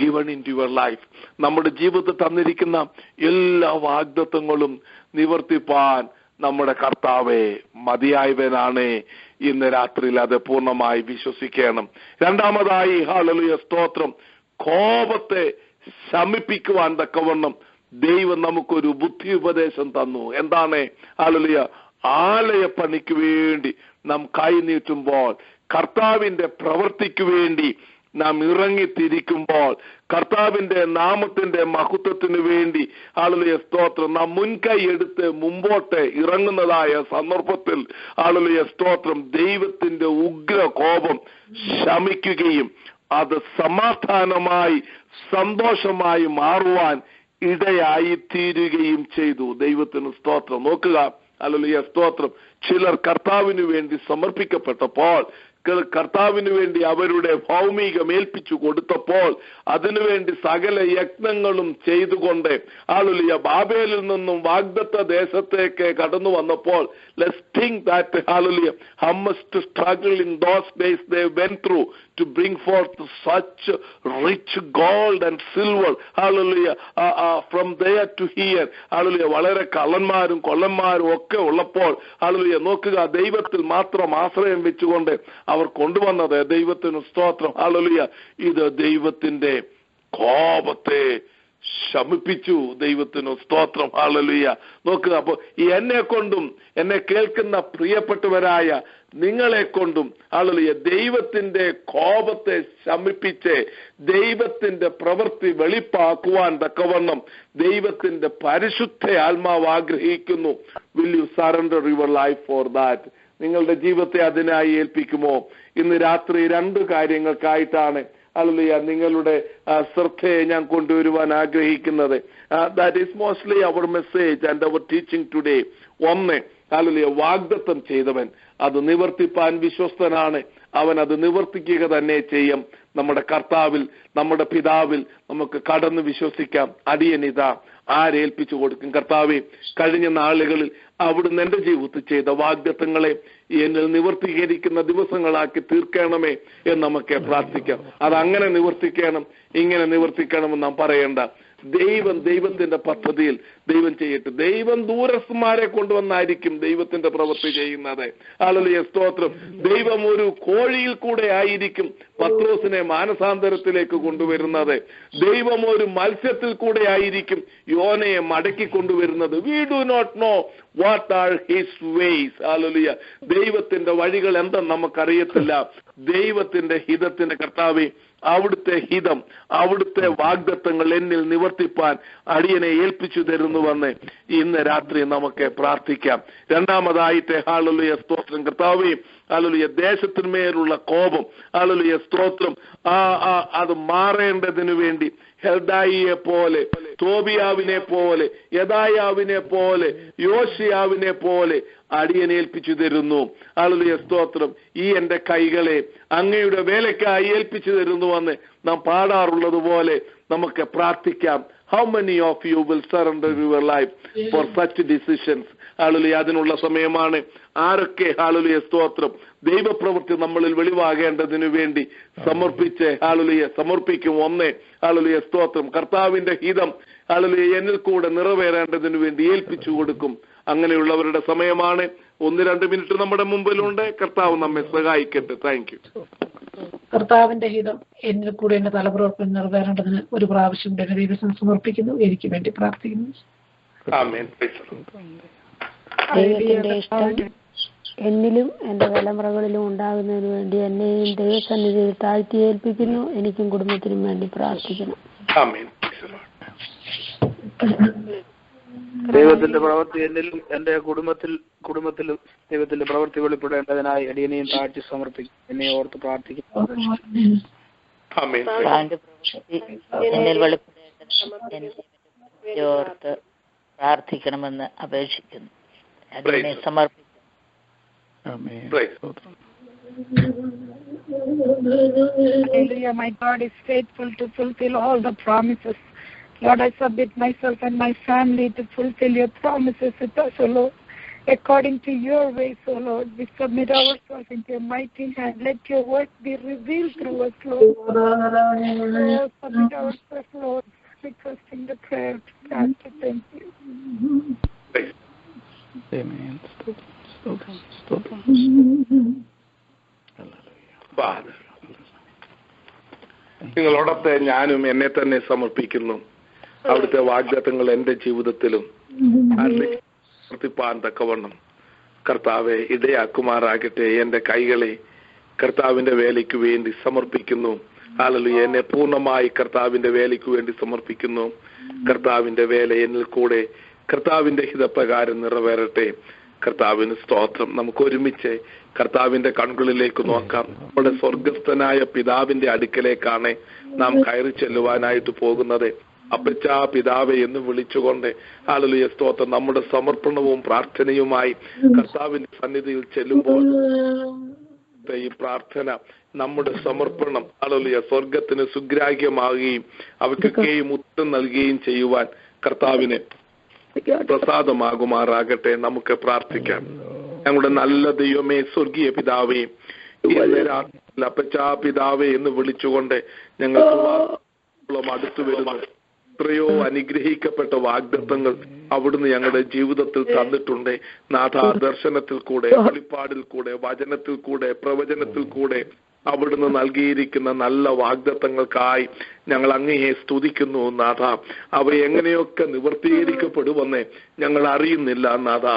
given into your life. നമ്മുടെ ജീവിതത്തിൽ തന്നിരിക്കുന്ന എല്ലാ വാഗ്ദത്തങ്ങളും നിവർത്തിപ്പാൻ നമ്മുടെ കർത്താവേ മതിയായവനാണ്. ഇന്ന് രാത്രിയിൽ അത് പൂർണ്ണമായി വിശ്വസിക്കണം. രണ്ടാമതായി, ഹല്ലേലൂയ, സ്തോത്രം, കോപത്തെ ശമിപ്പിക്കുവാൻ തക്കവണ്ണം ദൈവം നമുക്കൊരു ബുദ്ധി ഉപദേശം തന്നു. എന്താണ്? ഹല്ലേലൂയ, ആലയപ്പണിക്ക് വേണ്ടി നാം കൈനീട്ടുമ്പോൾ, കർത്താവിന്റെ പ്രവൃത്തിക്ക് വേണ്ടി നാം ഇറങ്ങിത്തിരിക്കുമ്പോൾ, കർത്താവിന്റെ നാമത്തിന്റെ മഹത്വത്തിന് വേണ്ടി, ഹല്ലേലൂയ, സ്തോത്രം, നാം മുൻകൈ എടുത്ത് മുമ്പോട്ട് ഇറങ്ങുന്നതായ സന്ദർഭത്തിൽ, ഹല്ലേലൂയ, സ്തോത്രം, ദൈവത്തിന്റെ ഉഗ്ര കോപം ശമിക്കുകയും അത് സമാധാനമായി സന്തോഷമായി മാറുവാൻ ഇടയായി തീരുകയും ചെയ്തു. ദൈവത്തിന് സ്തോത്രം. നോക്കുക, ഹല്ലേലൂയ, സ്തോത്രം. ചിലർ കർത്താവിന് വേണ്ടി സമർപ്പിക്കപ്പെട്ടപ്പോൾ, കർത്താവിന് വേണ്ടി അവരുടെ ഭൗമികം ഏൽപ്പിച്ചു കൊടുത്തപ്പോൾ, അതിനുവേണ്ടി സകല യത്നങ്ങളും ചെയ്തുകൊണ്ട് ഹല്ലേലൂയ ബാബേലിൽ നിന്നും വാഗ്ദത്ത ദേശത്തേക്ക് കടന്നു വന്നപ്പോൾ, let's think that hallelujah how much to struggle in those days they went through to bring forth such rich gold and silver, hallelujah, from there to here, hallelujah. വളരെ കള്ളന്മാരും കൊള്ളന്മാരും ഒക്കെ ഉള്ളപ്പോൾ, hallelujah, നോക്കുക, ദൈവത്തിൽ മാത്രം ആശ്രയം വെച്ചുകൊണ്ട് അവർ കൊണ്ടുവന്നത്, ദൈവത്തിന് സ്തോത്രം, ഹല്ലേലൂയ, ഇത് ദൈവത്തിന്റെ കോപത്തെ ശമിപ്പിച്ചു. ദൈവത്തിന് സ്തോത്രം, ഹല്ലേലൂയ. നോക്കുക, അപ്പൊ എന്നെ കൊണ്ടും എന്നെ കേൾക്കുന്ന പ്രിയപ്പെട്ടവരായ നിങ്ങളെ കൊണ്ടും ഹല്ലേലൂയ ദൈവത്തിന്റെ കോപത്തെ ശമിപ്പിച്ച് ദൈവത്തിന്റെ പ്രവൃത്തി വെളിപ്പാക്കുവാൻ തക്കവണ്ണം ദൈവത്തിന്റെ പരിശുദ്ധ ആത്മാവ് ആഗ്രഹിക്കുന്നു. Will you surrender your life for that? നിങ്ങളുടെ ജീവിതത്തെ അതിനായി ഏൽപ്പിക്കുമോ? ഇന്ന് രാത്രി 2 കാര്യങ്ങൾക്കായിട്ടാണ് ഹല്ലേലൂയ നിങ്ങളുടെ ശ്രദ്ധയെ ഞാൻ കൊണ്ടുവരുവാൻ ആഗ്രഹിക്കുന്നത്. That is mostly our message and our teaching today. ഒന്ന്, ഹല്ലേലൂയ, വാഗ്ദത്തം ചെയ്തവൻ അത് നിവർത്തിപ്പാൻ വിശ്വസ്തനാണ്. അവൻ അത് നിവർത്തിക്കുക തന്നെ ചെയ്യും. നമ്മുടെ കർത്താവിൽ, നമ്മുടെ പിതാവിൽ നമുക്ക് കടന്ന് വിശ്വസിക്കാം. അടിയനിതാ ആരേൽപ്പിച്ചു കൊടുക്കും? കർത്താവെ, കഴിഞ്ഞ നാളുകളിൽ അവിടുന്ന് എന്റെ ജീവിതത്തിൽ ചെയ്ത വാഗ്ദത്തങ്ങളെ എന്നിൽ നിവർത്തീകരിക്കുന്ന ദിവസങ്ങളാക്കി തീർക്കണമേ എന്ന് നമുക്ക് പ്രാർത്ഥിക്കാം. അതങ്ങനെ നിവർത്തിക്കണം, ഇങ്ങനെ നിവർത്തിക്കണമെന്ന് നാം പറയേണ്ട. ദൈവത്തിന്റെ പദ്ധതിയിൽ ദൈവം ചെയ്യട്ടെ. ദൈവം ദൂരസ്ഥന്മാരെ കൊണ്ടുവന്നായിരിക്കും ദൈവത്തിന്റെ പ്രവൃത്തി ചെയ്യുന്നത്. ഹല്ലേലൂയ, സ്തോത്രം. ദൈവം ഒരു കോഴിയിൽ കൂടെ ആയിരിക്കും പത്രോസിനെ മാനസാന്തരത്തിലേക്ക് കൊണ്ടുവരുന്നത്. ദൈവം ഒരു മത്സ്യത്തിൽ കൂടെ ആയിരിക്കും യോനയെ മടക്കി കൊണ്ടുവരുന്നത്. We do not know what are his ways. ഹല്ലേലൂയ, ദൈവത്തിന്റെ വഴികൾ എന്തെന്ന് നമുക്കറിയത്തില്ല. ദൈവത്തിന്റെ ഹിതത്തിന്റെ കർത്താവേ, അവിടുത്തെ ഹിതം, അവിടുത്തെ വാഗ്ദത്തങ്ങൾ എന്നിൽ നിവർത്തിപ്പാൻ അടിയനെ ഏൽപ്പിച്ചു തരുന്നുവെന്ന് ഇന്ന് രാത്രി നമുക്ക് പ്രാർത്ഥിക്കാം. രണ്ടാമതായിട്ട് ഹല്ലേലൂയ, സ്തോത്രം, കർത്താവേ, ഹല്ലേലൂയ, ദേശത്തിന്മേലുള്ള കോപം, ഹല്ലേലൂയ, സ്തോത്രം, അത് മാറേണ്ടതിനു വേണ്ടി ഹെൽദായിയെ പോലെ, തോബിയാവിനെ പോലെ, യദായാവിനെ പോലെ, യോശിയാവിനെ പോലെ അടിയനേൽപ്പിച്ചു തരുന്നു. ഹല്ലേലൂയ, സ്തോത്രം. ഈ എന്റെ കൈകളെ അങ്ങയുടെ വേലയ്ക്കായി ഏൽപ്പിച്ചു തരുന്നുവെന്ന് നാം പാടാറുള്ളത് പോലെ നമുക്ക് പ്രാർത്ഥിക്കാം. How many of you will surrender your life for such decisions? Hallelujah, അതിനുള്ള സമയമാണ്. ആരൊക്കെ ഹല്ലേലൂയ, സ്തോത്രം, ദൈവപ്രവൃത്തി നമ്മളിൽ വെളിവാകേണ്ടതിനു വേണ്ടി സമർപ്പിക്കും? ഒന്ന്, ഹല്ലേലൂയ, സ്തോത്രം, കർത്താവിന്റെ ഹിതം ഹല്ലേലൂയ എന്നിൽ കൂടെ നിറവേറേണ്ടതിനു വേണ്ടി ഏൽപ്പിച്ചു കൊടുക്കും. അങ്ങനെയുള്ളവരുടെ സമയമാണ്. 1-2 മിനിറ്റ് നമ്മുടെ മുമ്പിലുണ്ട്. കർത്താവ് നമ്മെ സഹായിക്കട്ടെ. Thank you. കർത്താവിന്റെ ഹിതം എന്നിൽ കൂടെ എന്റെ തലപ്രവർത്തനം നിറവേറേണ്ടതിന് ഒരു പ്രാവശ്യം എന്റെ ദൈവം സമർപ്പിക്കുന്നു. എനിക്ക് വേണ്ടി പ്രാർത്ഥിക്കുന്നു. ആമേൻ. ദൈവത്തിന്റെ ഇഷ്ടം എന്നിലും എന്റെ തലമുറകളിലും ഉണ്ടാകുന്നതിന് വേണ്ടി എന്നെയും ദൈവസന്നിധിയിൽ താഴ്ത്തി ഏൽപ്പിക്കുന്നു. എനിക്കും കുടുംബത്തിനും വേണ്ടി പ്രാർത്ഥിക്കണം. ആമേൻ. ദൈവത്തിന്റെ പ്രവൃത്തി എന്നിലും എന്റെ കുടുംബത്തിലും ദൈവത്തിന്റെ പ്രവൃത്തി വെളിപ്പെടേണ്ടതിനായി അടിയനെയും താഴ്ത്തി സമർപ്പിക്കും. എന്നെ ഓർത്ത് പ്രാർത്ഥിക്കും. ഓർത്ത് പ്രാർത്ഥിക്കണമെന്ന് അപേക്ഷിക്കുന്നു. അതിനെ സമർപ്പിക്കും. Hallelujah. My God is faithful to fulfill all the promises. Lord, I submit myself and my family to fulfill your promises with us, O Lord. According to your ways, O Lord, we submit ourselves into your mighty hand. Let your work be revealed through us, Lord. Oh, submit ourselves, Lord, requesting the prayer to God to thank you. Amen. നിങ്ങളോടൊപ്പം ഞാനും എന്നെ തന്നെ സമർപ്പിക്കുന്നു. അവിടുത്തെ വാഗ്ദത്തങ്ങൾ എന്റെ ജീവിതത്തിലും പ്രവർത്തിപ്പാൻ തക്കവണ്ണം കർത്താവെ ഇടയാക്കുമാറാകട്ടെ. എന്റെ കൈകളെ കർത്താവിന്റെ വേലയ്ക്ക് വേണ്ടി സമർപ്പിക്കുന്നു. ഹല്ലേലൂയ, എന്നെ പൂർണ്ണമായി കർത്താവിന്റെ വേലയ്ക്ക് വേണ്ടി സമർപ്പിക്കുന്നു. കർത്താവിന്റെ വേല എന്നിൽ കൂടെ കർത്താവിന്റെ ഹിതപ്രകാരം നിറവേറട്ടെ. കർത്താവിന് സ്തോത്രം. നമുക്ക് ഒരുമിച്ച് കർത്താവിന്റെ കണ്ണുകളിലേക്ക് നോക്കാം. നമ്മുടെ സ്വർഗസ്ഥനായ പിതാവിന്റെ അടുക്കലേക്കാണ് നാം കയറി ചെല്ലുവാനായിട്ട് പോകുന്നത്. അപ്പച്ചാ പിതാവേ എന്ന് വിളിച്ചുകൊണ്ട് ഹല്ലേലൂയ സ്തോത്രം നമ്മുടെ സമർപ്പണവും പ്രാർത്ഥനയുമായി കർത്താവിന്റെ സന്നിധിയിൽ ചെല്ലുമ്പോൾ ഈ പ്രാർത്ഥന, നമ്മുടെ സമർപ്പണം ഹല്ലേലൂയ സ്വർഗത്തിന് സുഗ്രാഹ്യമാകുകയും അവയ്ക്കൊക്കെയും ഉത്തരം നൽകുകയും ചെയ്യുവാൻ കർത്താവിനെ പ്രസാദമാകുമാറാകട്ടെ. നമുക്ക് പ്രാർത്ഥിക്കാം. ഞങ്ങളുടെ നല്ല ദൈവമേ, സ്വർഗീയ പിതാവേ, അപ്പച്ചാ പിതാവേ എന്ന് വിളിച്ചുകൊണ്ട് ഞങ്ങൾക്ക് അടുത്തു വരുന്നു. എത്രയോ അനുഗ്രഹിക്കപ്പെട്ട വാഗ്ദത്തങ്ങൾ അവിടുന്ന് ഞങ്ങളുടെ ജീവിതത്തിൽ തന്നിട്ടുണ്ട് നാഥ. ദർശനത്തിൽ കൂടെ, വെളിപ്പാടിൽ കൂടെ, വചനത്തിൽ കൂടെ, പ്രവചനത്തിൽ കൂടെ അവിടുന്ന് നൽകിയിരിക്കുന്ന നല്ല വാഗ്ദത്തങ്ങൾക്കായി ഞങ്ങൾ അങ്ങയെ സ്തുതിക്കുന്നു നാഥ. അവ എങ്ങനെയൊക്കെ നിവർത്തീകരിക്കപ്പെടുമെന്ന് ഞങ്ങൾ അറിയുന്നില്ല നാഥ.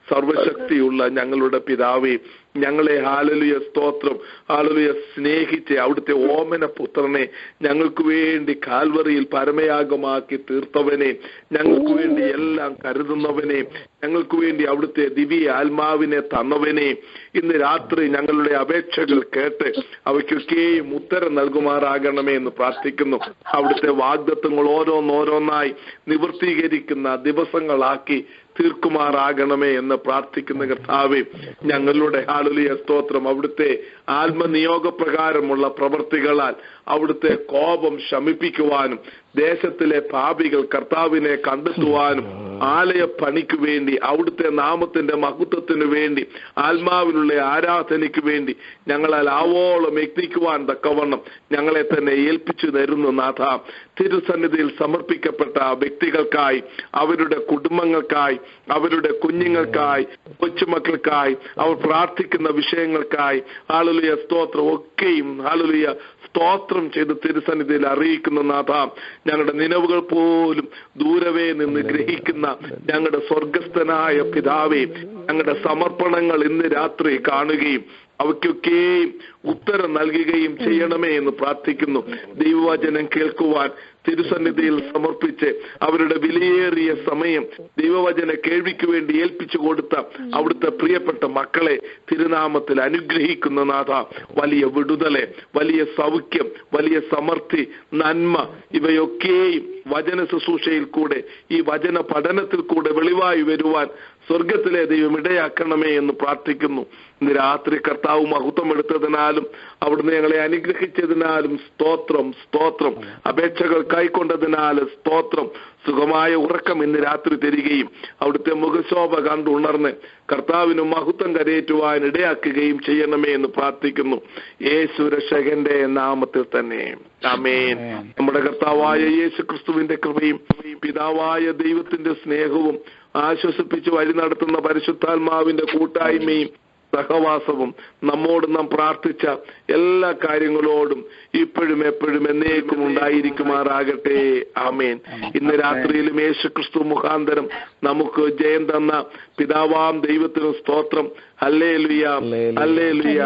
സർവശക്തിയുള്ള ഞങ്ങളുടെ പിതാവേ, ഞങ്ങളെ ഹല്ലേലൂയ സ്തോത്രം ഹല്ലേലൂയ സ്നേഹിച്ച് അവിടുത്തെ ഓമന പുത്രനെ ഞങ്ങൾക്ക് വേണ്ടി കാൽവറിയിൽ പരമയാഗമാക്കി തീർത്തവനെ, ഞങ്ങൾക്ക് വേണ്ടി എല്ലാം കരുതുന്നവനെ, ഞങ്ങൾക്ക് വേണ്ടി അവിടുത്തെ ദിവ്യ ആത്മാവിനെ തന്നവനെ, ഇന്ന് രാത്രി ഞങ്ങളുടെ അപേക്ഷകൾ കേട്ട് അവയ്ക്കൊക്കെയും ഉത്തരം നൽകുമാറാകണമേ എന്ന് പ്രാർത്ഥിക്കുന്നു. അവിടുത്തെ വാഗ്ദത്തങ്ങൾ ഓരോന്നോരോന്നായി നിവർത്തീകരിക്കുന്ന ദിവസങ്ങളാക്കി തീർക്കുമാറാകണമേ എന്ന് പ്രാർത്ഥിക്കുന്ന കർത്താവേ, ഞങ്ങളുടെ ഹല്ലേലൂയ സ്തോത്രം അവിടുത്തെ ആത്മനിയോഗപ്രകാരമുള്ള പ്രവൃത്തികളാൽ അവിടുത്തെ കോപം ശമിപ്പിക്കുവാനും ദേശത്തിലെ പാപികൾ കർത്താവിനെ കണ്ടെത്തുവാനും ആലയ പണിക്ക് വേണ്ടി അവിടുത്തെ നാമത്തിന്റെ മഹത്വത്തിനു വേണ്ടി ആത്മാവിലുള്ള ആരാധനയ്ക്ക് വേണ്ടി ഞങ്ങളാൽ ആവോളം യത്നിക്കുവാൻ തക്കവണ്ണം ഞങ്ങളെ തന്നെ ഏൽപ്പിച്ചു തരുന്നു നാഥ. തിരുസന്നിധിയിൽ സമർപ്പിക്കപ്പെട്ട വ്യക്തികൾക്കായി, അവരുടെ കുടുംബങ്ങൾക്കായി, അവരുടെ കുഞ്ഞുങ്ങൾക്കായി, കൊച്ചുമക്കൾക്കായി, അവർ പ്രാർത്ഥിക്കുന്ന വിഷയങ്ങൾക്കായി ഹല്ലേലൂയ സ്തോത്രം ഒക്കെയും ഹല്ലേലൂയ സ്തോത്രം ചെയ്ത് തിരുസന്നിധിയിൽ അറിയിക്കുന്ന നാഥ. ഞങ്ങളുടെ നിലവുകൾ പോലും ദൂരവേ നിന്ന് ഗ്രഹിക്കുന്ന ഞങ്ങളുടെ സ്വർഗസ്ഥനായ പിതാവേ, ഞങ്ങളുടെ സമർപ്പണങ്ങൾ ഇന്ന് രാത്രി കാണുകയും അവയ്ക്കൊക്കെയും ഉത്തരം നൽകുകയും ചെയ്യണമേ എന്ന് പ്രാർത്ഥിക്കുന്നു. ദൈവവചനം കേൾക്കുവാൻ തിരുസന്നിധിയിൽ സമർപ്പിച്ച് അവരുടെ വിലയേറിയ സമയം ദൈവവചന കേൾവിക്ക് വേണ്ടി ഏൽപ്പിച്ചു കൊടുത്ത അവിടുത്തെ പ്രിയപ്പെട്ട മക്കളെ തിരുനാമത്തിൽ അനുഗ്രഹിക്കുന്ന നാഥ. വലിയ വിടുതലെ, വലിയ സൗഖ്യം, വലിയ സമൃദ്ധി, നന്മ ഇവയൊക്കെയും വചന ശുശ്രൂഷയിൽ കൂടെ, ഈ വചന പഠനത്തിൽ കൂടെ വെളിവായി വരുവാൻ സ്വർഗത്തിലെ ദൈവം ഇടയാക്കണമേ എന്ന് പ്രാർത്ഥിക്കുന്നു. ഇന്ന് രാത്രി കർത്താവ് മഹത്വം എടുത്തതിനാലും അവിടുന്ന് ഞങ്ങളെ അനുഗ്രഹിച്ചതിനാലും സ്തോത്രം സ്തോത്രം. അപേക്ഷകൾ കൈക്കൊണ്ടതിനാൽ സ്തോത്രം. സുഖമായ ഉറക്കം ഇന്ന് രാത്രി തരികയും അവിടുത്തെ മുഖശോഭ കണ്ടുണർന്ന് കർത്താവിന് മഹത്വം കരയേറ്റുവാൻ ഇടയാക്കുകയും ചെയ്യണമേ എന്ന് പ്രാർത്ഥിക്കുന്നു. യേശു രക്ഷകന്റെ നാമത്തിൽ തന്നെ ആമേൻ. നമ്മുടെ കർത്താവായ യേശു ക്രിസ്തുവിന്റെ കൃപയും പിതാവായ ദൈവത്തിന്റെ സ്നേഹവും ആശ്വസിപ്പിച്ച് വഴി നടത്തുന്ന പരിശുദ്ധാത്മാവിന്റെ കൂട്ടായ്മയും സഹവാസവും നമ്മോട് നാം പ്രാർത്ഥിച്ച എല്ലാ കാര്യങ്ങളോടും ഇപ്പോഴും എപ്പോഴും എന്നേക്കും ഉണ്ടായിരിക്കുമാറാകട്ടെ. ആമേൻ. ഇന്ന് രാത്രിയിലും യേശു ക്രിസ്തു മുഖാന്തരം നമുക്ക് ജയം തന്ന പിതാവാം ദൈവത്തിന് സ്തോത്രം. Hallelujah hallelujah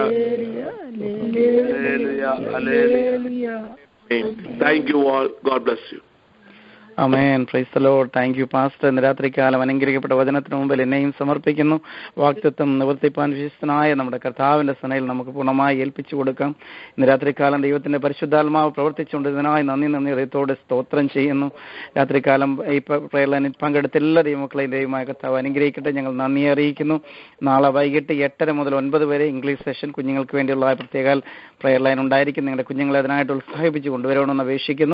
hallelujah. Thank you all. God bless you. Amen. Praise the Lord. Thank you pastor. ഇന്ന് രാത്രികാലം അനുഗ്രഹിക്കപ്പെട്ട വചനത്തിന് മുമ്പിൽ എന്നെയും സമർപ്പിക്കുന്നു. വാഗ്ദത്തം നിവർത്തിപ്പാൻ വിശ്വസ്തനായ നമ്മുടെ കർത്താവിന്റെ സനയിൽ നമുക്ക് പൂർണ്ണമായി ഏൽപ്പിച്ചു കൊടുക്കാം. ഇന്ന് രാത്രികാലം ദൈവത്തിന്റെ പരിശുദ്ധാത്മാവ് പ്രവർത്തിച്ചുകൊണ്ടിരുന്നതിനായി നന്ദി ഹൃദയത്തോടെ സ്തോത്രം ചെയ്യുന്നു. രാത്രികാലം ഈ പ്രയർ ലൈനിൽ പങ്കെടുത്ത എല്ലാ ദൈവമക്കളെയും ദൈവമായ കർത്താവ് അനുഗ്രഹിക്കട്ടെ. ഞങ്ങൾ നന്ദി അറിയിക്കുന്നു. നാളെ വൈകിട്ട് 8:30 മുതൽ 9 വരെ ഇംഗ്ലീഷ് സെഷൻ കുഞ്ഞുങ്ങൾക്ക് വേണ്ടിയുള്ള പ്രത്യേക പ്രയർ ലൈൻ ഉണ്ടായിരിക്കും. നിങ്ങളുടെ കുഞ്ഞുങ്ങളെ അതിനായിട്ട് ഉത്സാഹിപ്പിച്ച് കൊണ്ടുവരണമെന്ന് അപേക്ഷിക്കുന്നു.